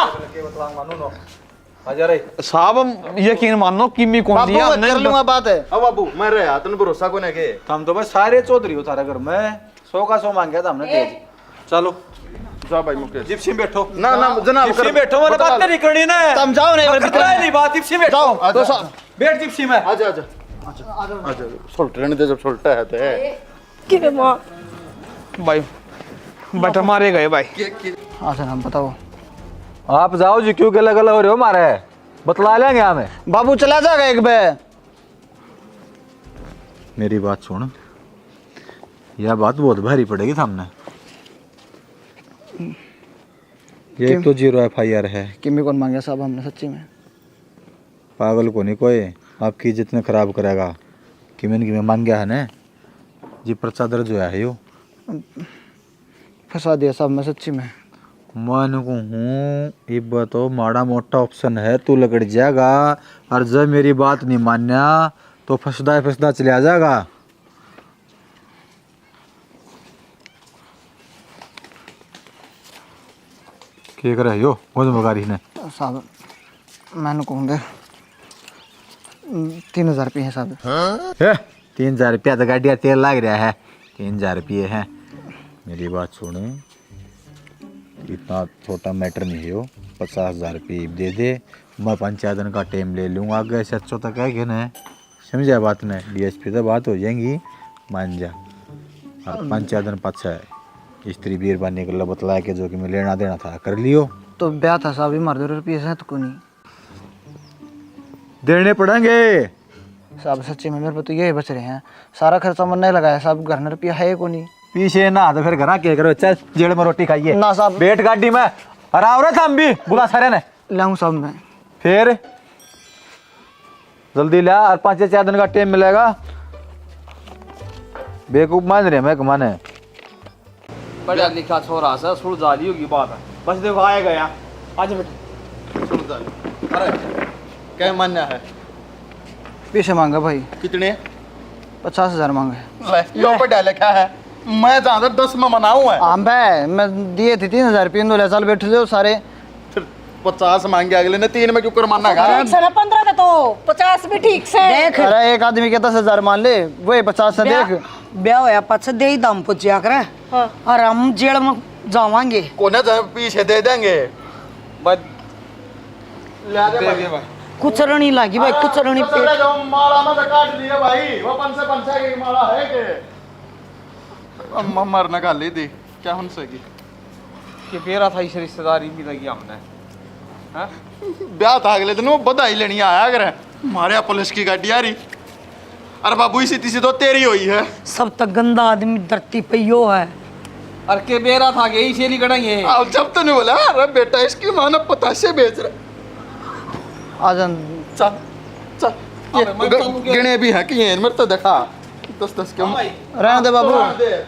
आजा रे साहब यकीन मानो किमी कौन दिया बाबू कर लूंगा बात है। अब बाबू मैं रहे हाथ में भरोसा को के। हम तो बस सारे चौधरी हो तारा घर में, 100 का 100 मांग गया था हमने दे दी। चलो जा भाई मुकेश। जिप्सी में बैठो। ना ना जनाब जिप्सी में बैठो, मैंने बात नहीं करनी ना। तुम जाओ नहीं खतरा है नहीं बात, जिप्सी में बैठो। तो बैठ जिप्सी में। आजा आजा आजा सोल्ट रहने दे, जब सोल्टा है तो है। कि माँ भाई बेटा मारे गए भाई। हाँ सर हम बताओ। आप जाओ जी, क्यों गला गला हो रहे हो मारे, बतला लेंगे हमें। बाबू चला जाएगा एक बे। मेरी बात सुन, यह बात बहुत भारी पड़ेगी सामने। ये तो 0 FIR है। किमी कौन मांगे साहब हमने सच्ची में? पागल को नहीं कोई आपकी इज्जत में खराब करेगा। किमेन मांग गया है ना जी, पर्चा दर्ज हुआ है यो। फंसा दिया साहब मैं सच्ची में। मैं कहूँ इब तो माड़ा मोटा ऑप्शन है, तू लगड़ जाएगा और जब मेरी बात नहीं मान्या तो फंसदा चले जाएगा। क्या करे यो गोद मगारी ने साहब मैंने कहूँ दे 3000 रुपये है साहब। 3000 रुपया तो गाड़िया तेल लग रहा है, 3000 रुपये है। मेरी बात सुन, इतना छोटा मैटर नहीं है यो। 50,000 रुपये दे दे, मैं 5-4 दिन का टाइम ले लूँगा। आगे से अच्छा तक है कि नहीं, समझा बात ने? DSP तो बात हो जाएंगी, मान जा। और 5-4 दिन पाछा स्त्री बीर बनने के लिए बतलाया कि जो कि मैं लेना देना था कर लियो। तो ब्याह था साहब, मार दो रुपये से तो को नहीं देने पड़ेंगे साहब। सच्ची में मेरे पे तो यही बच रहे हैं, सारा खर्चा मैंने लगाया साहब, घर में रुपया है को नहीं। पीछे ना तो फिर घर क्या करो, चल जेल में रोटी खाइए ना साहब। बैठ गाड़ी में और आओ रे हम भी बुला सारे ने लाऊं साहब मैं। फिर जल्दी ला और 5-4 दिन का टाइम मिलेगा। बेवकूफ मान रहे मैं कमाने। पढ़ा लिखा छोरा से सुर जाली होगी बात है। बस देखो आए गया आज बेटा। अरे क्या मान्य है? पीछे मांगा भाई। कितने? 50,000 मांगे। यो पे डाले क्या है? मैं ज्यादा 10 में मनाऊं है। हाँ भाई मैं दिए थे 3000 रुपये, 2 साल बैठे थे सारे। 50 मांगे अगले ने, 3 में क्यों कर मानना गा? 15 का तो 50 भी ठीक से देख अरे एक आदमी के 10,000 मान ले, वही 50 से देख। ब्याह होया पाछे दे ही दाम पूछिया करे और हम जेल में जावांगे। कोने जाए पीछे दे देंगे। कुछ रणी लागी भाई, कुछ रणी पे माला में से काट लिए भाई, वो पंचा की माला है के अम्मा मरने का ले दे क्या हम सकी कि पेरा था इस रिश्तेदारी भी लगी हमने। हाँ ब्याह था अगले दिन, वो बधाई लेनी आया करे। हमारे पुलिस की गाड़ी आ रही। अरे बाबू इसी तीसी तो तेरी हुई है। सब तक गंदा आदमी धरती पे यो है। अरे के बेरा था कि यही शेली कटाई अब जब तो नहीं बोला अरे बेटा इसकी माँ ना पताशे बेच रहे। आजन चल चल ये गिने भी है कि ये मेरे तो देखा 10-10 क्यों रहने दे बाबू।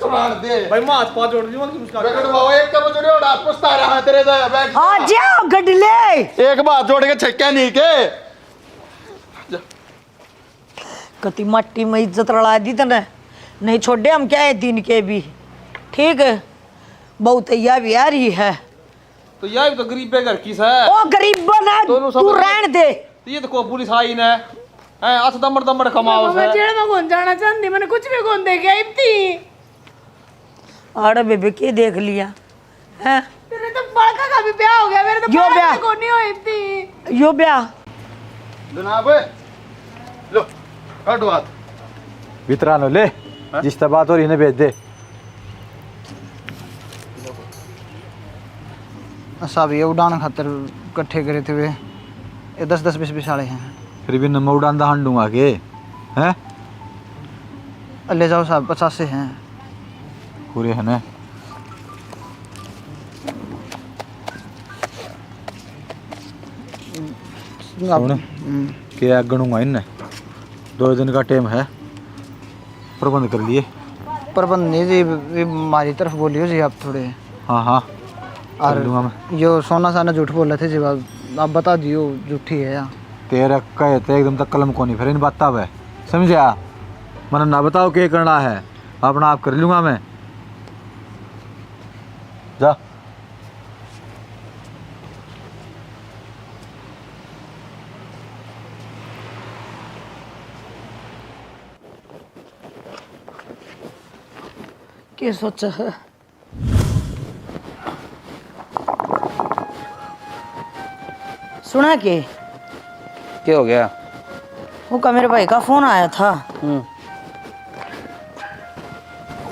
तुरान दे भाई मैं हाथ पाँव जोड़ दूंगा कि उसका बेटा बाबू एक करो जोड़े और हाथ पुछता रहा तेरे बैग। आ जाओ गडले। एक बात जोड़ के छक्का नहीं के कति मट्टी में इज्जत रला दी तने, नहीं छोड़े हम क्या है दिन के भी। ठीक है बहुत यह भी आ रही है। तो यह भी तो गरीब बेघर किस है। ओ गरीब बना तू रहन दे। तो ये तो को पुलिस आई ने हैं आज दमड़ कमाओ मैं जेल में कौन जाना चाहती, मैंने कुछ भी कौन देखे इतनी। अरे बेबे के देख लिया हैं? तेरे तो बड़का का भी ब्याह हो गया, मेरे तो यो ब्याह कौन नहीं हो इतनी। यो ब्याह जनाब लो काटो हाथ वितरानो ले जिस तरह बात हो रही है भेज दे। साहब ये उड़ान खातर इकट्ठे करे थे वे, ये 10-20 साले हैं। फिर भी नंबर उड़ान दा हंडूंगा के हैं? ले जाओ साहब 50 से हैं पूरे है ना। सुन क्या गणूंगा इनने, 2 दिन का टाइम है, प्रबंध कर लिए। प्रबंध नहीं जी, ये हमारी तरफ बोलियो जी आप थोड़े। हाँ हाँ और लूँगा मैं। यो सोना साना झूठ बोल रहे थे जी, आप बता दियो झूठी है या तेरा कहे थे एकदम तक कलम को नहीं फिर इन बात तब है, समझा? मैंने ना बताओ क्या करना है, अपना आप कर लूँगा मैं। जा क्या सोचा है? सुना के क्या हो गया? वो का मेरे भाई का फोन आया था।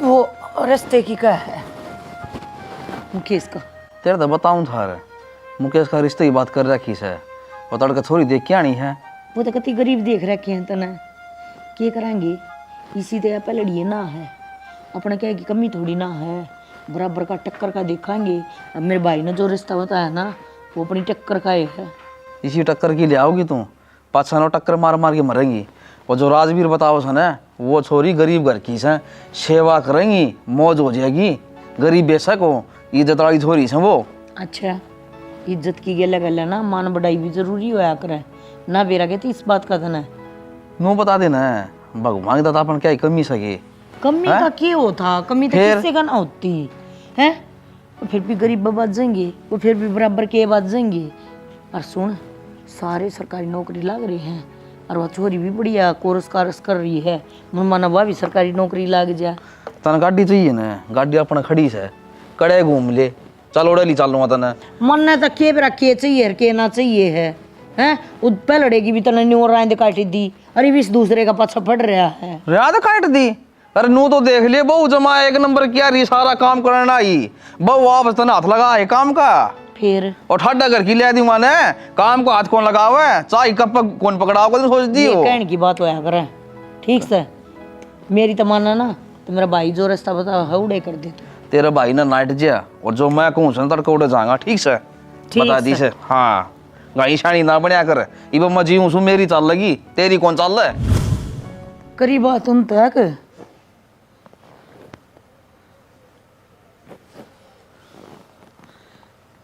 वो रास्ते की का है मुकेश का। तेरे तो बताऊं था रे, मुकेश का रिश्ते की बात कर रखी है, वो तड़के थोड़ी देख के आनी है। वो तो कति गरीब देख रखे हैं तना, क्या कराएंगे? इसी तरह पे लड़िए ना है, अपने क्या की कमी थोड़ी ना है। बराबर का टक्कर का देखेंगे। अब मेरे भाई ने जो रिश्ता बताया ना वो अपनी टक्कर का ही है। इसी टक्कर की ले आओगी तू, पाछा नो टक्कर मार मार के मरेंगी। और जो राजवीर बताओ सन है वो छोरी गरीब घर की है, सेवा करेंगी मौज हो जाएगी। गरीब बेशक हो, इज्जत वाली छोरी से वो। अच्छा इज्जत की गला गला ना मान बढ़ाई भी जरूरी होया करे ना। बेरा कहती इस बात का था नो बता देना है भगवान की दाता अपन क्या ही कमी सके। कमी का क्या होता, कमी तो किससे का ना होती है। तो फिर भी गरीब बच जाएंगे, वो फिर भी बराबर के बच जाएंगे। और सुन सारे सरकारी नौकरी लग रही हैं और वह छोरी भी बढ़िया कोर्स कारस कर रही है। मन माना वह भी सरकारी नौकरी लग जाए। तन गाड़ी चाहिए ना, गाड़ी अपन खड़ी से कड़े घूम ले, चल ओढ़े ली चलूंगा तने। मन ने तो के बेरा के चाहिए के ना चाहिए है हैं। उद पे लड़ेगी भी तने न्यू रांद काटी दी। अरे भी इस दूसरे का पीछा पड़ रहा है। रात काट दी। अरे नू तो देख ले बहु जमा एक नंबर किया रही, सारा काम करना आई बहु आप तने हाथ लगा है काम का। फिर और ठाडा घर की ले दी माने काम को हाथ कौन लगाओ है, चाय कप कौन पकड़ाओ को सोच दी हो। कहने की बात होया करे ठीक से। मेरी तो मानना ना तो मेरा भाई जो रास्ता बता हौड़े कर दे। तेरा भाई ना नाइट जा और जो मैं कहूँ सन तड़के उड़े जाऊंगा ठीक से बता दी से। हाँ गाई शानी ना बनया कर, इब मैं जी हूँ मेरी चल लगी तेरी कौन चल है। करी बात उन तक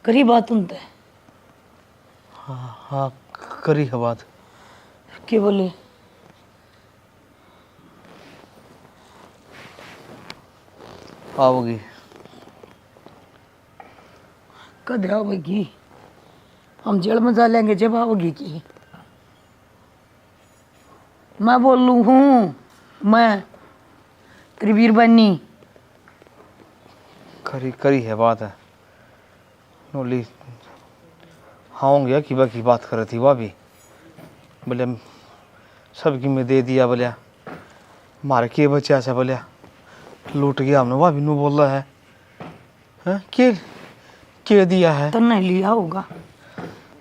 करी बात उन तक। हाँ करी है बात। के बोले आओगी कद आओगी, हम जेल में जा लेंगे जब आओगी की। मैं बोल लू हूँ मैं तेरी वीरबानी। करी करी है बात है नोली। हाँ गया कि बाकी बात कर रही थी वह भी बोले सबकी में दे दिया बोलिया मार के बच्चा से बोलिया लूट गया हमने वह भी नू बोल रहा है। हाँ के दिया है तो नहीं लिया होगा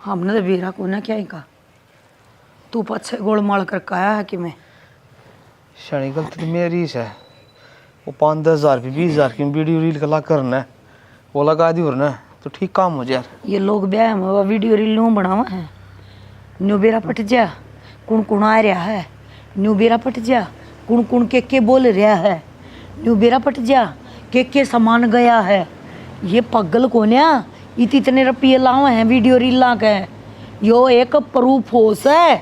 हमने तो बेरा को ना क्या ही कहा। तू पछे गोलमाल कर आया है कि मैं शनि गलती मेरी से वो 5-10 हज़ार 20,000 की वीडियो रील कला करना है वो लगा दी और ना तो ठीक काम हो जाए। ये लोग ब्याह में वो वीडियो रील न्यू बनावा है। न्यू बेरा पट जा कुण आ रहा है। न्यू बेरा पट जा कुण के बोल रहा है। न्यू बेरा पट जा के सामान गया है। ये पगल कोन्या इतने रुपये लावे हैं वीडियो रीला के। यो एक प्रूफ होस है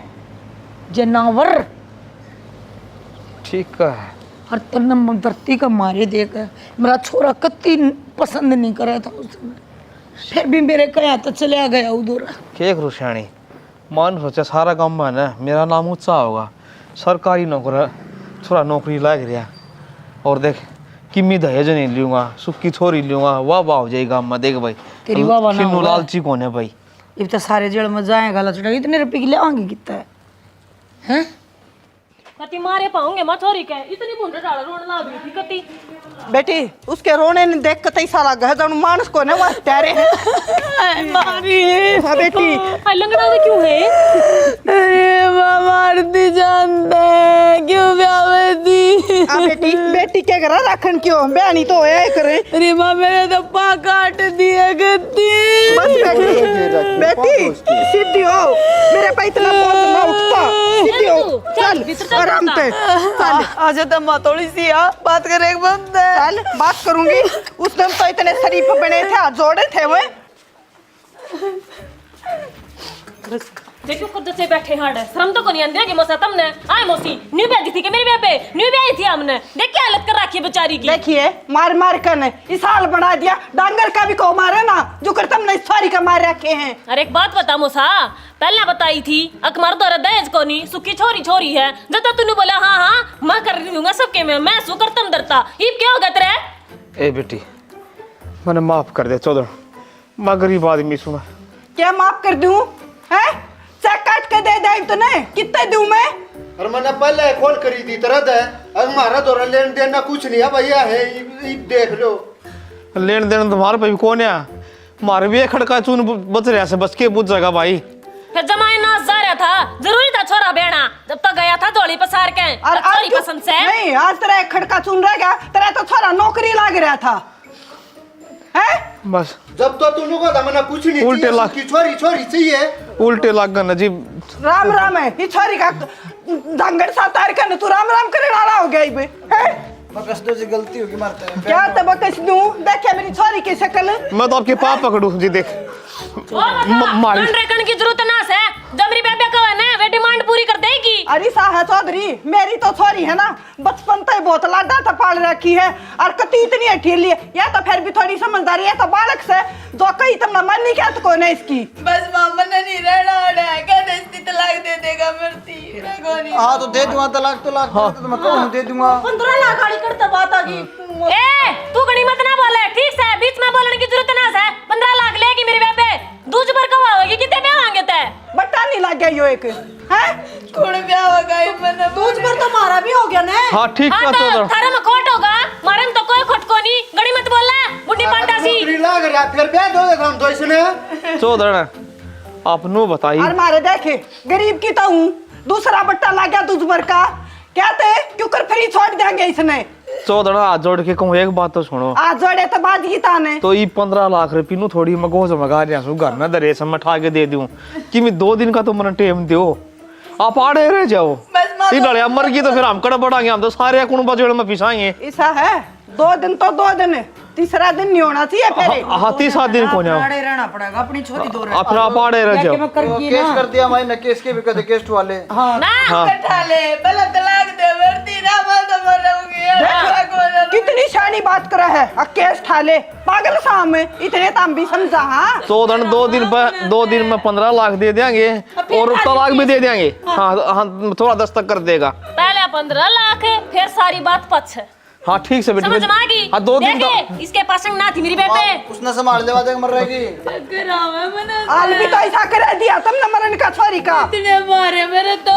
जनावर। ठीक है हर तरह धरती का मारे देख मेरा छोरा कत्ती पसंद नहीं करे था उसने, फिर भी मेरे कहा तो चले गया उधर। के करूँ श्याणी मान सोचा सारा काम में ना मेरा नाम ऊंचा होगा। सरकारी नौकर थोड़ा नौकरी लग रहा और देख किमी दहेज नहीं लूंगा सुखी छोरी लूंगा वाह वाह हो जाएगा। मैं देख भाई तेरी वाह वाह ना किन्नू होगा। लालची कौन है भाई। अब तो सारे जेल में जाएगा लचड़ा इतने रुपये की ले आएंगे कितना है। कति मारे पाऊंगे मैं छोरी के इतनी भूंडे डाल रोने लग रही थी कति। बेटी उसके रोने ने देख के तई सारा गहजन मानस को ने वास त्यारे है मारी। हां बेटी लंगड़ा से क्यों है। अरे मार दी जानते क्यों ब्याह दी। बेटी बेटी के घर रखन क्यों बहनी तो होया करे। अरे मां मेरे तो पा काट दिया गद्दी। बस बेटी सीधी हो मेरे पे इतना बोझ ना उठता। सीधी हो चल आराम से चल। आज तो मां थोड़ी सी आ बात करे एक बंद है। चल बात करूंगी। उस दिन तो इतने शरीफ बने थे हाथ जोड़े थे वो। देखो खुद से बैठे हाड़ शर्म तो नहीं आंदी है कि मोसा तुमने आए मोसी न्यू ब्याह थी कि मेरे ब्याह पे न्यू ब्याह थी हमने देख क्या हालत कर रखी है बेचारी की। देखिए मार मार कर ने इस हाल बना दिया। डांगर का भी को मारे ना जो कर तुमने इस सारी का मार रखे हैं। अरे एक बात बता मोसा पहले बताई थी अकमर दौरा दहेज को नहीं सुखी छोरी छोरी है जब तक तूने बोला हाँ हाँ मैं कर दूंगा सबके में मैं सु करतम डरता ये क्या होगा तेरे। ए बेटी मैंने माफ कर दे चौधर मैं गरीब आदमी सुना। क्या माफ कर दूं हैं चेक काट के दे दे तो नहीं कितने दूं मैं। और मैंने पहले खोल करी दी तरह है अब हमारा दौरा लेन देना कुछ नहीं है भैया है ये देख लो। लेन देन तुम्हारे पे भी कौन है मारे भी खड़का चून बच रहा से बच के बुझ जाएगा भाई। फिर जमाई नाच जा रहा था जरूरी था छोरा बेना जब तक गया था जोड़ी पसार के और छोरी पसंद से नहीं आज तेरा एक खड़का चुन रह गया तेरा तो सारा नौकरी लग रहा था। है? बस जब तो तुम लोगों का मैंने कुछ नहीं उल्टे चाहिए, लाख। उसकी छोरी छोरी चाहिए। उल्टे लाग गए ना जी। राम राम है ये छोरी का दंगड़ सा तार का तू राम राम करे वाला हो गया इबे है? बकस दो जी, गलती होगी मारते हैं। क्या तो बकस दूं? देखे मेरी छोरी की शक्ल। मैं तो आपके पाप पकड़ू जी देख। मारी रखने की जरूरत ना है, जब मेरी बेबे का है ना वे डिमांड पूरी कर देगी। अरे साहा चौधरी मेरी तो छोरी है ना, बचपन से बहुत लाडा था पाल रखी है और कती इतनी अठीली है, या तो फिर भी थोड़ी समझदारी है तो बालक से जो कही तुमने मन नहीं क्या तो कोई नहीं इसकी। बस मामा ने नहीं रहना है, कहते इसकी तलाक दे देगा मरती मैं को नहीं। हाँ तो दे दूंगा तलाक, तो मैं कहूँ दे दूंगा। 15 लाख वाली करता बात आ गई। ए तू गणी मत ना बोले, ठीक है बीच में बोलने की जरूरत ना है। 15 लाख लेगी मेरी बेबे, दूज भर कब होगी, कितने में मांगे थे? बट्टा नहीं लग गया यो एक है? थोड़ा ब्याह होगा ये मैंने दूज पर तो मारा भी हो गया ना। हाँ ठीक हाँ है तो तो थारे में खोट होगा, मारे में तो कोई खोट को नहीं। गणी मत बोलना बुढ़ी पांडा सी। नौकरी लाग रहा फिर ब्याह दो देगा हम तो इसने। चौधरी आप नो बताइए। और मारे देखे गरीब की तो हूँ, दूसरा बट्टा लग गया तुझ पर का, क्या थे क्यों कर फ्री छोड़ देंगे इसने। चौधरी हाथ जोड़ के कहूँ एक बात तो सुनो। आज जोड़े तो बात की ताने तो ये 15 लाख रुपये नु थोड़ी मगोज मगा रहा हूँ घर में दरे समय ठा के दे दूं कि मैं 2 दिन का तो मन टेम दो, आप आड़े रह जाओ। तीन लड़िया मर गई तो फिर हम कड़ा बढ़ाएंगे, हम तो सारे कुण बजोड़ में पिसाएंगे। ऐसा है 2 दिन तो 2 दिन, तीसरा दिन नहीं होना चाहिए फिर। हाँ 3-7 दिन को जाओ, आड़े रहना पड़ेगा अपनी छोरी दो फिर आप आड़े रह जाओ। केस कर दिया मैंने, केस के भी कहते केस वाले। ना कटा ले पहले तलाक दे मरती ना मैं तो मरूंगी। कितनी शानी बात कर है, केस ठाले पागल साम इतने ताम भी समझा। हाँ 2 दिन में 15 लाख दे देंगे और तलाक भी दे देंगे। हाँ थोड़ा दस्तक कर देगा। पहले 15 लाख फिर सारी बात पछ। हाँ ठीक से बेटी। समझ में आ गई? हाँ 2 दिन देखे, इसके पास ना थी मेरी बेबे। उसने संभाल देवा देगा मर रहेगी। आल भी तो ऐसा कर दिया तुमने मरण का छोरी का। इतने मारे मेरे तो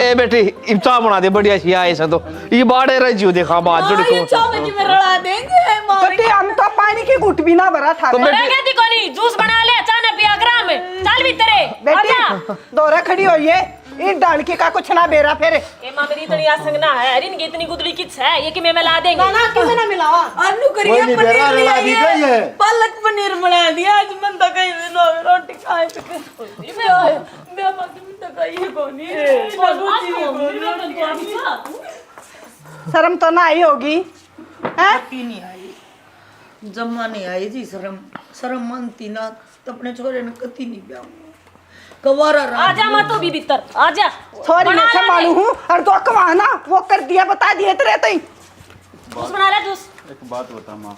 ए बेटी इफ्तार बना दे बढ़िया सी आए तो ये बाड़े रह जियो देखा बात जोड़ को। चौबनी में रड़ा देंगे मारे। कटी हम तो पानी की घुट भी ना भरा था। तो बेटी क्या थी कोनी जूस बना ले, चाना पिया ग्राम में चल भी तेरे। बेटी दौरा खड़ी होई है, ये डाल के का कुछ ना बेरा फिर। ए मां मेरी इतनी आसंग ना है, अरे इनकी इतनी गुदड़ी किच है ये कि मैं मिला देंगे। ना किसे ना मिलावा। आलू करिए पनीर ले आइए, पालक पनीर बना दिया आज मन तो कहीं रोटी खाए तो मैं बाकी में तो कहीं कोनी शर्म तो ना आई होगी हैं? नहीं आई, जम्मा नहीं आई जी शर्म। शर्म मानती ना तो अपने छोरे ने कती नहीं ब्याह कवारा रहा। आजा मां तू भी भीतर आजा। छोरी में संभालू हूँ और तो कमाना वो कर दिया बता दिए तेरे तई। जूस बना ले जूस। एक बात बता माँ,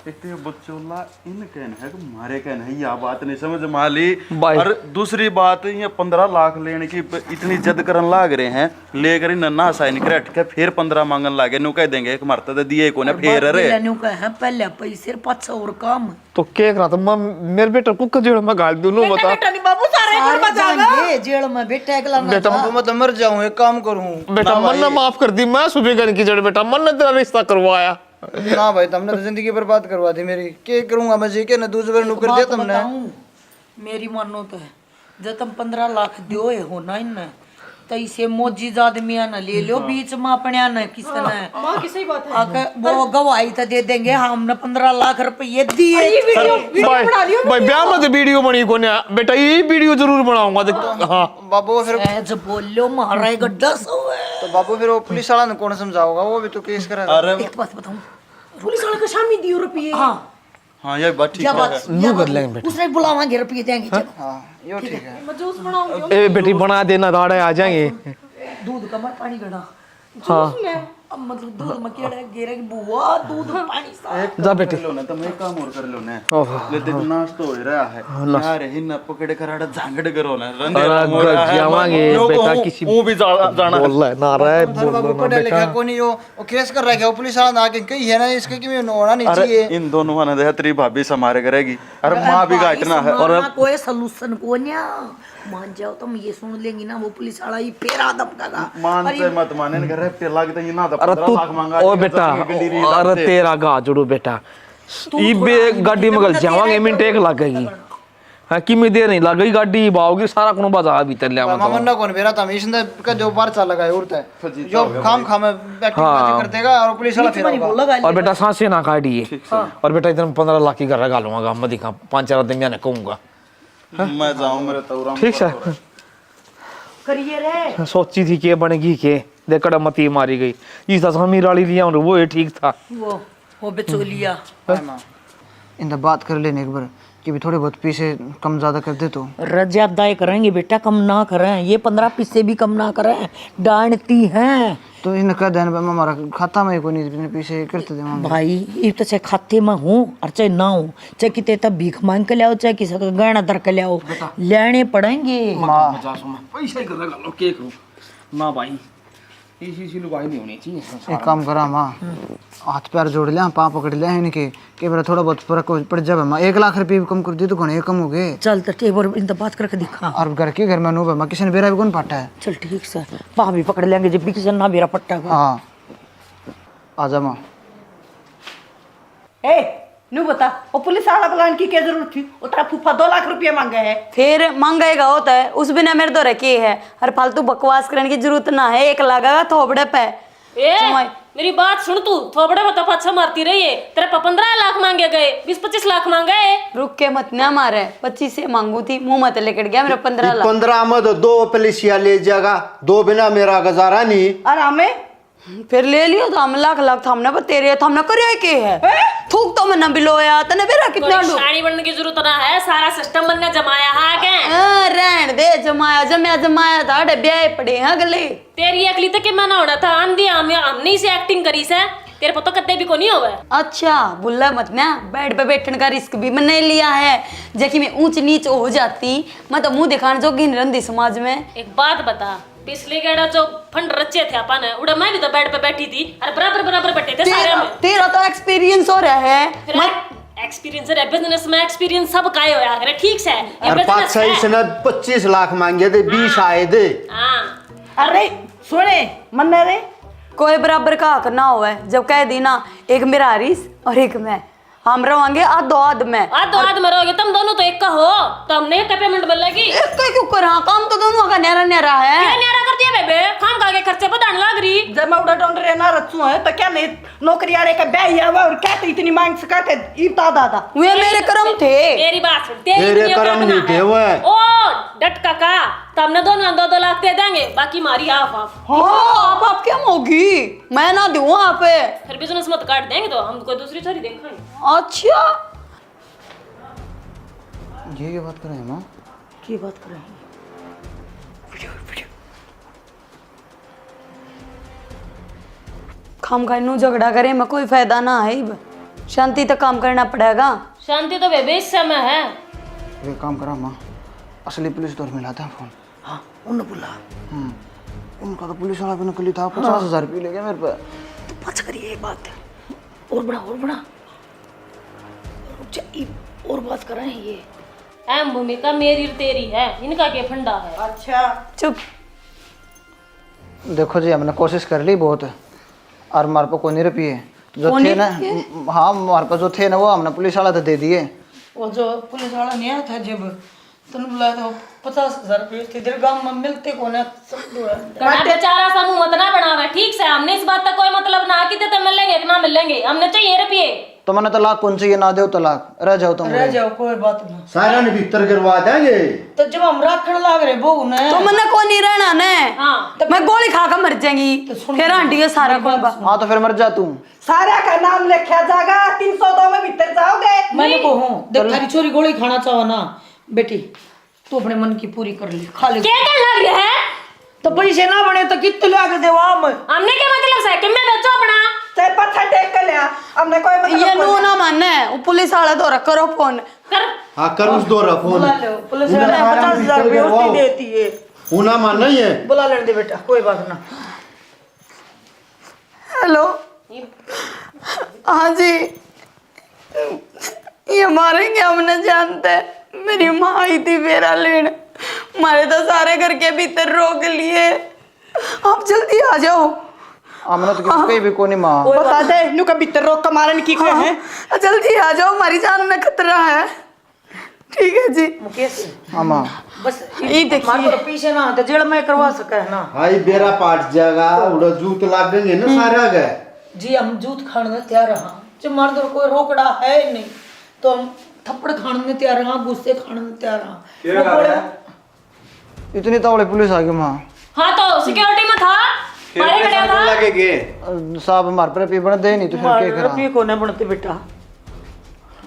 एक तो ये बच्चोला इन कहन है कि मारे कहन है, यह बात नहीं समझ माली। और दूसरी बात ये 15 लाख लेने की इतनी जद करन लाग रहे हैं, लेकर नन्ना साइन कर अटके फिर 15 मांगन लागे, नु कह देंगे एक मरता तो दिए को ना फिर अरे है पहले पैसे पाछा और काम तो क्या करा तो मेरे बेटा कुक जेल में गाल दूं नो बता। बाबू सारे घर बचाएगा जेल में बेटा अगला बेटा मैं तो मर जाऊं, एक काम करूं। बेटा मन ने माफ कर दी, मैं सुबह गन की जड़ बेटा मन ने तेरा रिश्ता करवाया। ना भाई तुमने तो जिंदगी बर्बाद करवा दी मेरी, क्या करूंगा मैं जी के ना दूसरे नौकर दिया तुमने। मेरी मानो तो है जब तुम 15 लाख दियो हो ना इन तो इसे मोजी आदमी ना ले लो बीच में अपने ना किसने किसी बात है। आकर वो गवाही तो दे देंगे हमने 15 लाख रुपये दिए। भाई ब्याह में तो वीडियो बनी को ना बेटा, ये वीडियो जरूर बनाऊंगा। हाँ बाबू फिर जब बोलो मारा गड्ढा सो है तो बाबू फिर वो पुलिस वाला ने कौन समझाओगा, वो भी तो केस करेगा। एक बात बताऊं, पुलिस वाले को शामी दियो रुपये। हाँ ये बात ठीक है। नू कर लेंगे बेटा। दूसरे बुलावांगे रुपये देंगे। चलो हाँ यो ठीक है। मैं जूस बनाऊंगी। ए बेटी बना देना, दाड़े आ जाएंगे। दूध का मत पानी गड़ा। हाँ अब मतलब दूध में केड़ा गेरा की बुआ दूध पानी सा जा बेटी। लो ना तो मैं काम और कर लो ना, ले देखो नाश्ता हो रहा है यार, हिन पकड़े कराड़ा झांगड़ करो ना जावांगे बेटा किसी वो भी जाना बोल रहा है ना रहा है अरे बाबू पढ़ा लिखा कोई नहीं, वो केस कर रहा है, वो पुलिस वाला आके कही है ना इसके कि होना नहीं अरे चाहिए। इन दोनों ने देखा तेरी भाभी समारे करेगी, अरे माँ भी गाइटना है। और कोई सलूशन को न्या मान जाओ तुम ये सुन लेंगी ना वो पुलिस वाला ही पेड़ आदम का मानते मत माने न करे पे लागते ही ना तो अरे 15 तू लाख मांगा। ओ बेटा अरे तेरा गा जुड़ू बेटा, ई बे गाड़ी में गल जावांगे मिनट एक लगेगी हाँ किमें देर नहीं लग गई गाड़ी बाओगी सारा कोनो बाजार भीतर ले आवा मामा ना कौन बेरा था मिशन का जो बार चल लगा है उड़ता है जो खाम खाम बैटिंग कर देगा और पुलिस वाला फिर होगा। और बेटा सांसें ना काटिए और बेटा इधर 15 लाख की घर लगा लूंगा गाँव में दिखा 5-4 दिन जाने कहूंगा मैं जाऊं मेरे तौरा ठीक है करिए रे। सोची थी के बनेगी के देखड़ा मती मारी गई इस समीर वाली लिया वो ये ठीक था वो बेचोलिया इन बात कर लेने एक बार कि भी थोड़े बहुत पीछे कम ज्यादा कर दे तो रजादाई करेंगे बेटा, कम ना करें, ये 15 पैसे भी कम ना करें, डांटती हैं तो इन कह देने हमारा खाता में कोई नहीं पीछे करते थे मामा भाई। ये तो चाहे खाते में हूँ और चाहे ना हूँ, चाहे कितने तब भीख मांग के लाओ, चाहे किसी का गहना दर के लाओ, लेने पड़ेंगे। पैसा ही कर के ना भाई इसी लुगाई नहीं होनी चाहिए। एक काम करा माँ हाथ पैर जोड़ लिया पाँव पकड़ लिया इनके कि मेरा थोड़ा बहुत फर्क पड़ जाए माँ 1 लाख रुपये भी कम कर दी तो कौन कम हो गए। चल तो टेबल इन बात करके दिखा। और घर के घर में नूब है माँ किसी ने बेरा भी कौन पाटा है। चल ठीक से वहाँ भी पकड़ लेंगे जब भी किसी ना मेरा पट्टा का। हाँ आजा माँ। नू बता वो पुलिस वाला प्लान की क्या जरूरत थी? उतना फूफा 2 लाख रुपया मांगे है। फिर मांगेगा होता है उस बिना मेरे तो रखी है। हर फालतू बकवास करने की जरूरत ना है। 1 लगेगा थोबड़े पे। मेरी बात सुन, तू थोबड़े बता पाछा मारती रही है। तेरे पे 15 लाख मांगे गए, 20-25 लाख मांगे। रुक के मत ना मारे, 25 से मांगू थी, मुंह मत लेकर गया मेरा 15 लाख। 15 में तो 2 पुलिसिया ले जाएगा, 2 बिना मेरा गुजारा नहीं। और हमें फिर ले लियो तो हम लाख लाख हमने पर तेरे हमने करे के है। थूक तो मैं न बिलोया तने बेरा कितना डूब शानी बनने की जरूरत ना है, सारा सिस्टम बनने जमाया है के। रहन दे जमाया था डब्बे पड़े हैं गले। तेरी अगली तक के मना होना था, आंधी हमने से एक्टिंग करी से, तेरे पता कत्ते भी को नहीं होवे। अच्छा बुल्ला मत ना, बेड पे बैठने का रिस्क भी मैंने लिया है। जबकि मैं ऊंच नीच हो जाती, मैं तो मुंह दिखाने जोगी नहीं रही समाज में। एक बात बता, पिछले गेड़ा जो फंड रचे थे अपन उड़ा मैं भी तो बेड पे बैठी थी और बराबर बैठे थे सारे में। तेरा तो एक्सपीरियंस हो रहा है। एक्सपीरियंस है बिजनेस में, एक्सपीरियंस सब का होया करे ठीक से। और 25 लाख मांगे थे, 20 आए थे। हां अरे सुने मन्ने रे कोई बराबर का हक ना हुआ है। जब कह दी ना एक मेरा हरीश और एक मैं, हम रहोगे आध में रहोगे, तुम दोनों तो एक का हो, तो हमने एक पेमेंट मिलेगी। एक का क्यों कर? हाँ काम तो दोनों का न्यारा न्यारा है। क्या न्यारा कर दिया बेबे, खाम खा के खर्चे बताने लग रही। जब मैं उड़ा डोंड रे ना रचू है तो क्या नहीं नौकरी आने का ब्याह हुआ और क्या तो इतनी मांग सकाते इतना दादा वे मेरे कर्म थे। मेरी बात सुन, तेरे कर्म नहीं थे वो। ओ डट काका, तो हमने दोनों 2-2 लाख दे देंगे, बाकी मारी हाफ। हाँ आप क्या होगी, मैं ना दूँ वहाँ पे। फिर बिजनेस मत काट देंगे तो हम कोई दूसरी छोरी देखेंगे। अच्छा ये बात कर रहे हैं माँ, की बात कर रहे हैं? खाम खानू झगड़ा करे में कोई फायदा ना है। शांति तक काम करना पड़ेगा। शांति तो बेबे इस समय है। ये काम करा माँ, असली पुलिस दौर मिलाते हैं फोन। हाँ उन्हें बुला। उनका तो पुलिस वाला भी नकली था, 50,000 रुपये ले गया मेरे पे। तो बच करिए एक बात और बड़ा और बात कर रहे हैं। ये अहम भूमिका मेरी और तेरी है, इनका क्या फंडा है। अच्छा चुप। देखो जी हमने कोशिश कर ली बहुत और हमारे पास कोई नहीं रुपये जो थे ना। हाँ हमारे पास जो थे ना वो हमने पुलिस वाला तो दे दिए। वो जो पुलिस वाला नहीं आया था जब तुमने बुलाया था 50,000 रुपये थे, इधर गांव में मिलते कौन है? बेचारा सा मुंह मत ना बनावे ठीक से। हमने इस बात का कोई मतलब ना कि तो मिलेंगे कि ना मिलेंगे, हमने चाहिए रुपये। तो मैंने तलाक कौन चाहिए, ना दो तलाक, रह जाओ तुम। रह जाओ कोई बात ना, सारा ने भीतर करवा देंगे। तो जब हम राखण लाग रहे बहू ने तो मैंने को नहीं रहना ने। हाँ मैं गोली खा कर मर जाएंगी फिर आंटी है सारा कोई। हाँ तो फिर मर जा तू। सारा का नाम लिखा जाएगा, 302 में भीतर जाओगे। मैंने को हूँ देख थारी छोरी गोली खाना चाहो ना बेटी, तू अपने मन की पूरी कर ले, खा ले। क्या लग रहा है? तो पैसे ना बने तो कितने लाके दे हमने क्या मतलब है कि मैं बेचो अपना चाहे पत्थर टेक कर लिया, हमने कोई मतलब ये नू ना माने वो पुलिस वाला दौरा करो फोन कर। हाँ कर उस दो फोन। बुला लो, पुलिस वाले 50,000 रुपये उसकी देती है। उना मानना ही है। बुला लेने दे बेटा, कोई बात ना। हेलो हाँ जी, ये मारेंगे हमने जानते। मेरी माँ आई थी फेरा लेने, मारे तो सारे घर के भीतर रोक लिए। आप जल्दी आ जाओ। हमने तो कहीं भी कोई नहीं माँ। बता दे नु का भीतर रोक का मारन की कोई है? जल्दी आ जाओ, हमारी जान में खतरा है। ठीक है जी मुकेश मामा बस ये देखिए। हमारे को पीछे ना तो जेल में करवा सका है ना। हाई बेरा पाट जाएगा उड़ा जूत लागेंगे ना सारा गए। जी हम जूत खाने में तैयार रहा जब मर्द और कोई रोकड़ा है ही नहीं तो हम थप्पड़ खाने में तैयार रहा गुस्से खाने में तैयार रहा। इतनी तवड़े पुलिस आ गई माँ। हाँ तो सिक्योरिटी में था मारे खड़ा था लगेगे साहब हमारे पर पे बना दे नहीं तो फिर क्या करा। रुपये को नहीं बनते बेटा।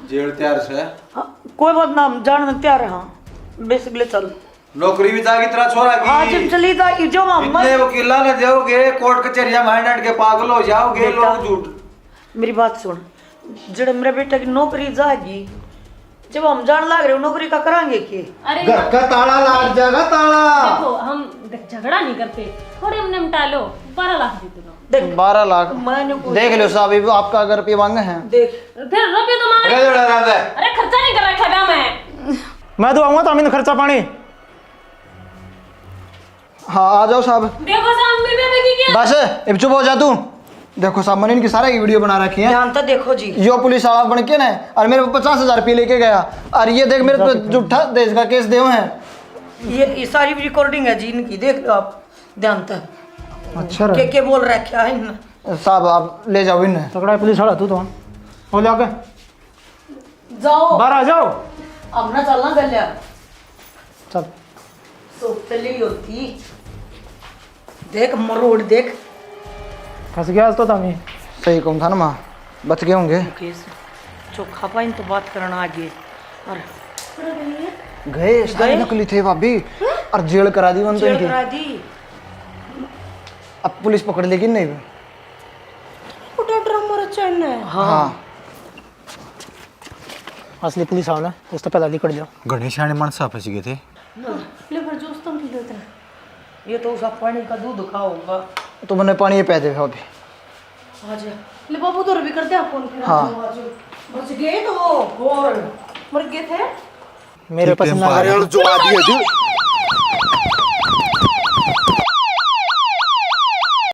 जेल तैयार से हाँ, कोई बात ना हम जाने में तैयार रहा बेसिकली चल नौकरी भी जागी तेरा छोरा की। आज जब चली था जो मोहम्मद इतने वकीला ने दोगे कोर्ट कचहरिया में हैंड के पागल हो जाओगे बेटा। लोग झूठ। मेरी बात सुन जब मेरे बेटा की नौकरी जाएगी जब हम जान लग रहे हो नौकरी का कराएंगे की। अरे घर का ताला लाग जाएगा ताला। देखो हम झगड़ा नहीं करते थोड़े हम निपटा लो 12 लाख दे दो देख 12 लाख मैंने देख लो साहब ये आपका अगर पे मांगे हैं। देख फिर रुपये तो मांग अरे खर्चा नहीं कर रखा था मैं तो आऊंगा तो अमीन खर्चा पानी। हाँ आ जाओ साहब। देखो साहब मेरे बेबे की क्या बस अब चुप हो जा तू। देखो साहब मैंने इनकी सारे की वीडियो बना रखी है। ध्यान तो देखो जी यो पुलिस वाला बन के ना और मेरे को 50,000 रुपये लेके गया और ये देख मेरे पे झूठा देश का केस दे हैं। ये सारी रिकॉर्डिंग है जी इनकी देख लो आप ध्यान तक अच्छा के बोल रहा है क्या है इन्हें। साहब आप ले जाओ इन्हें। तगड़ा पुलिस वाला तू तो हो जाके जाओ बाहर आ जाओ। अब ना चलना गलिया चल तो चली होती देख मरोड़ देख फंस गया तो तमी। सही कौन था ना माँ बच गए होंगे। मुकेश चोखा पाइन तो बात करना आगे और गए सारे नकली थे भाभी और जेल करा दी उन्होंने जेल इनकी। करा दी। अब पुलिस पकड़ लेगी नहीं। हाँ असली पुलिस आओ ना उस तो पहले निकल जाओ। गणेश आने मानसा फंस गए थे। ले पर जूस तुम पी लो इतना ये तो उस पानी का दूध खाओगा। तो मैंने पानी पै दे भाभी। आजा ले बाबू तो भी कर दे फोन फिर हाँ बच गए तो और मर गए थे मेरे पसंद ना जो आदि है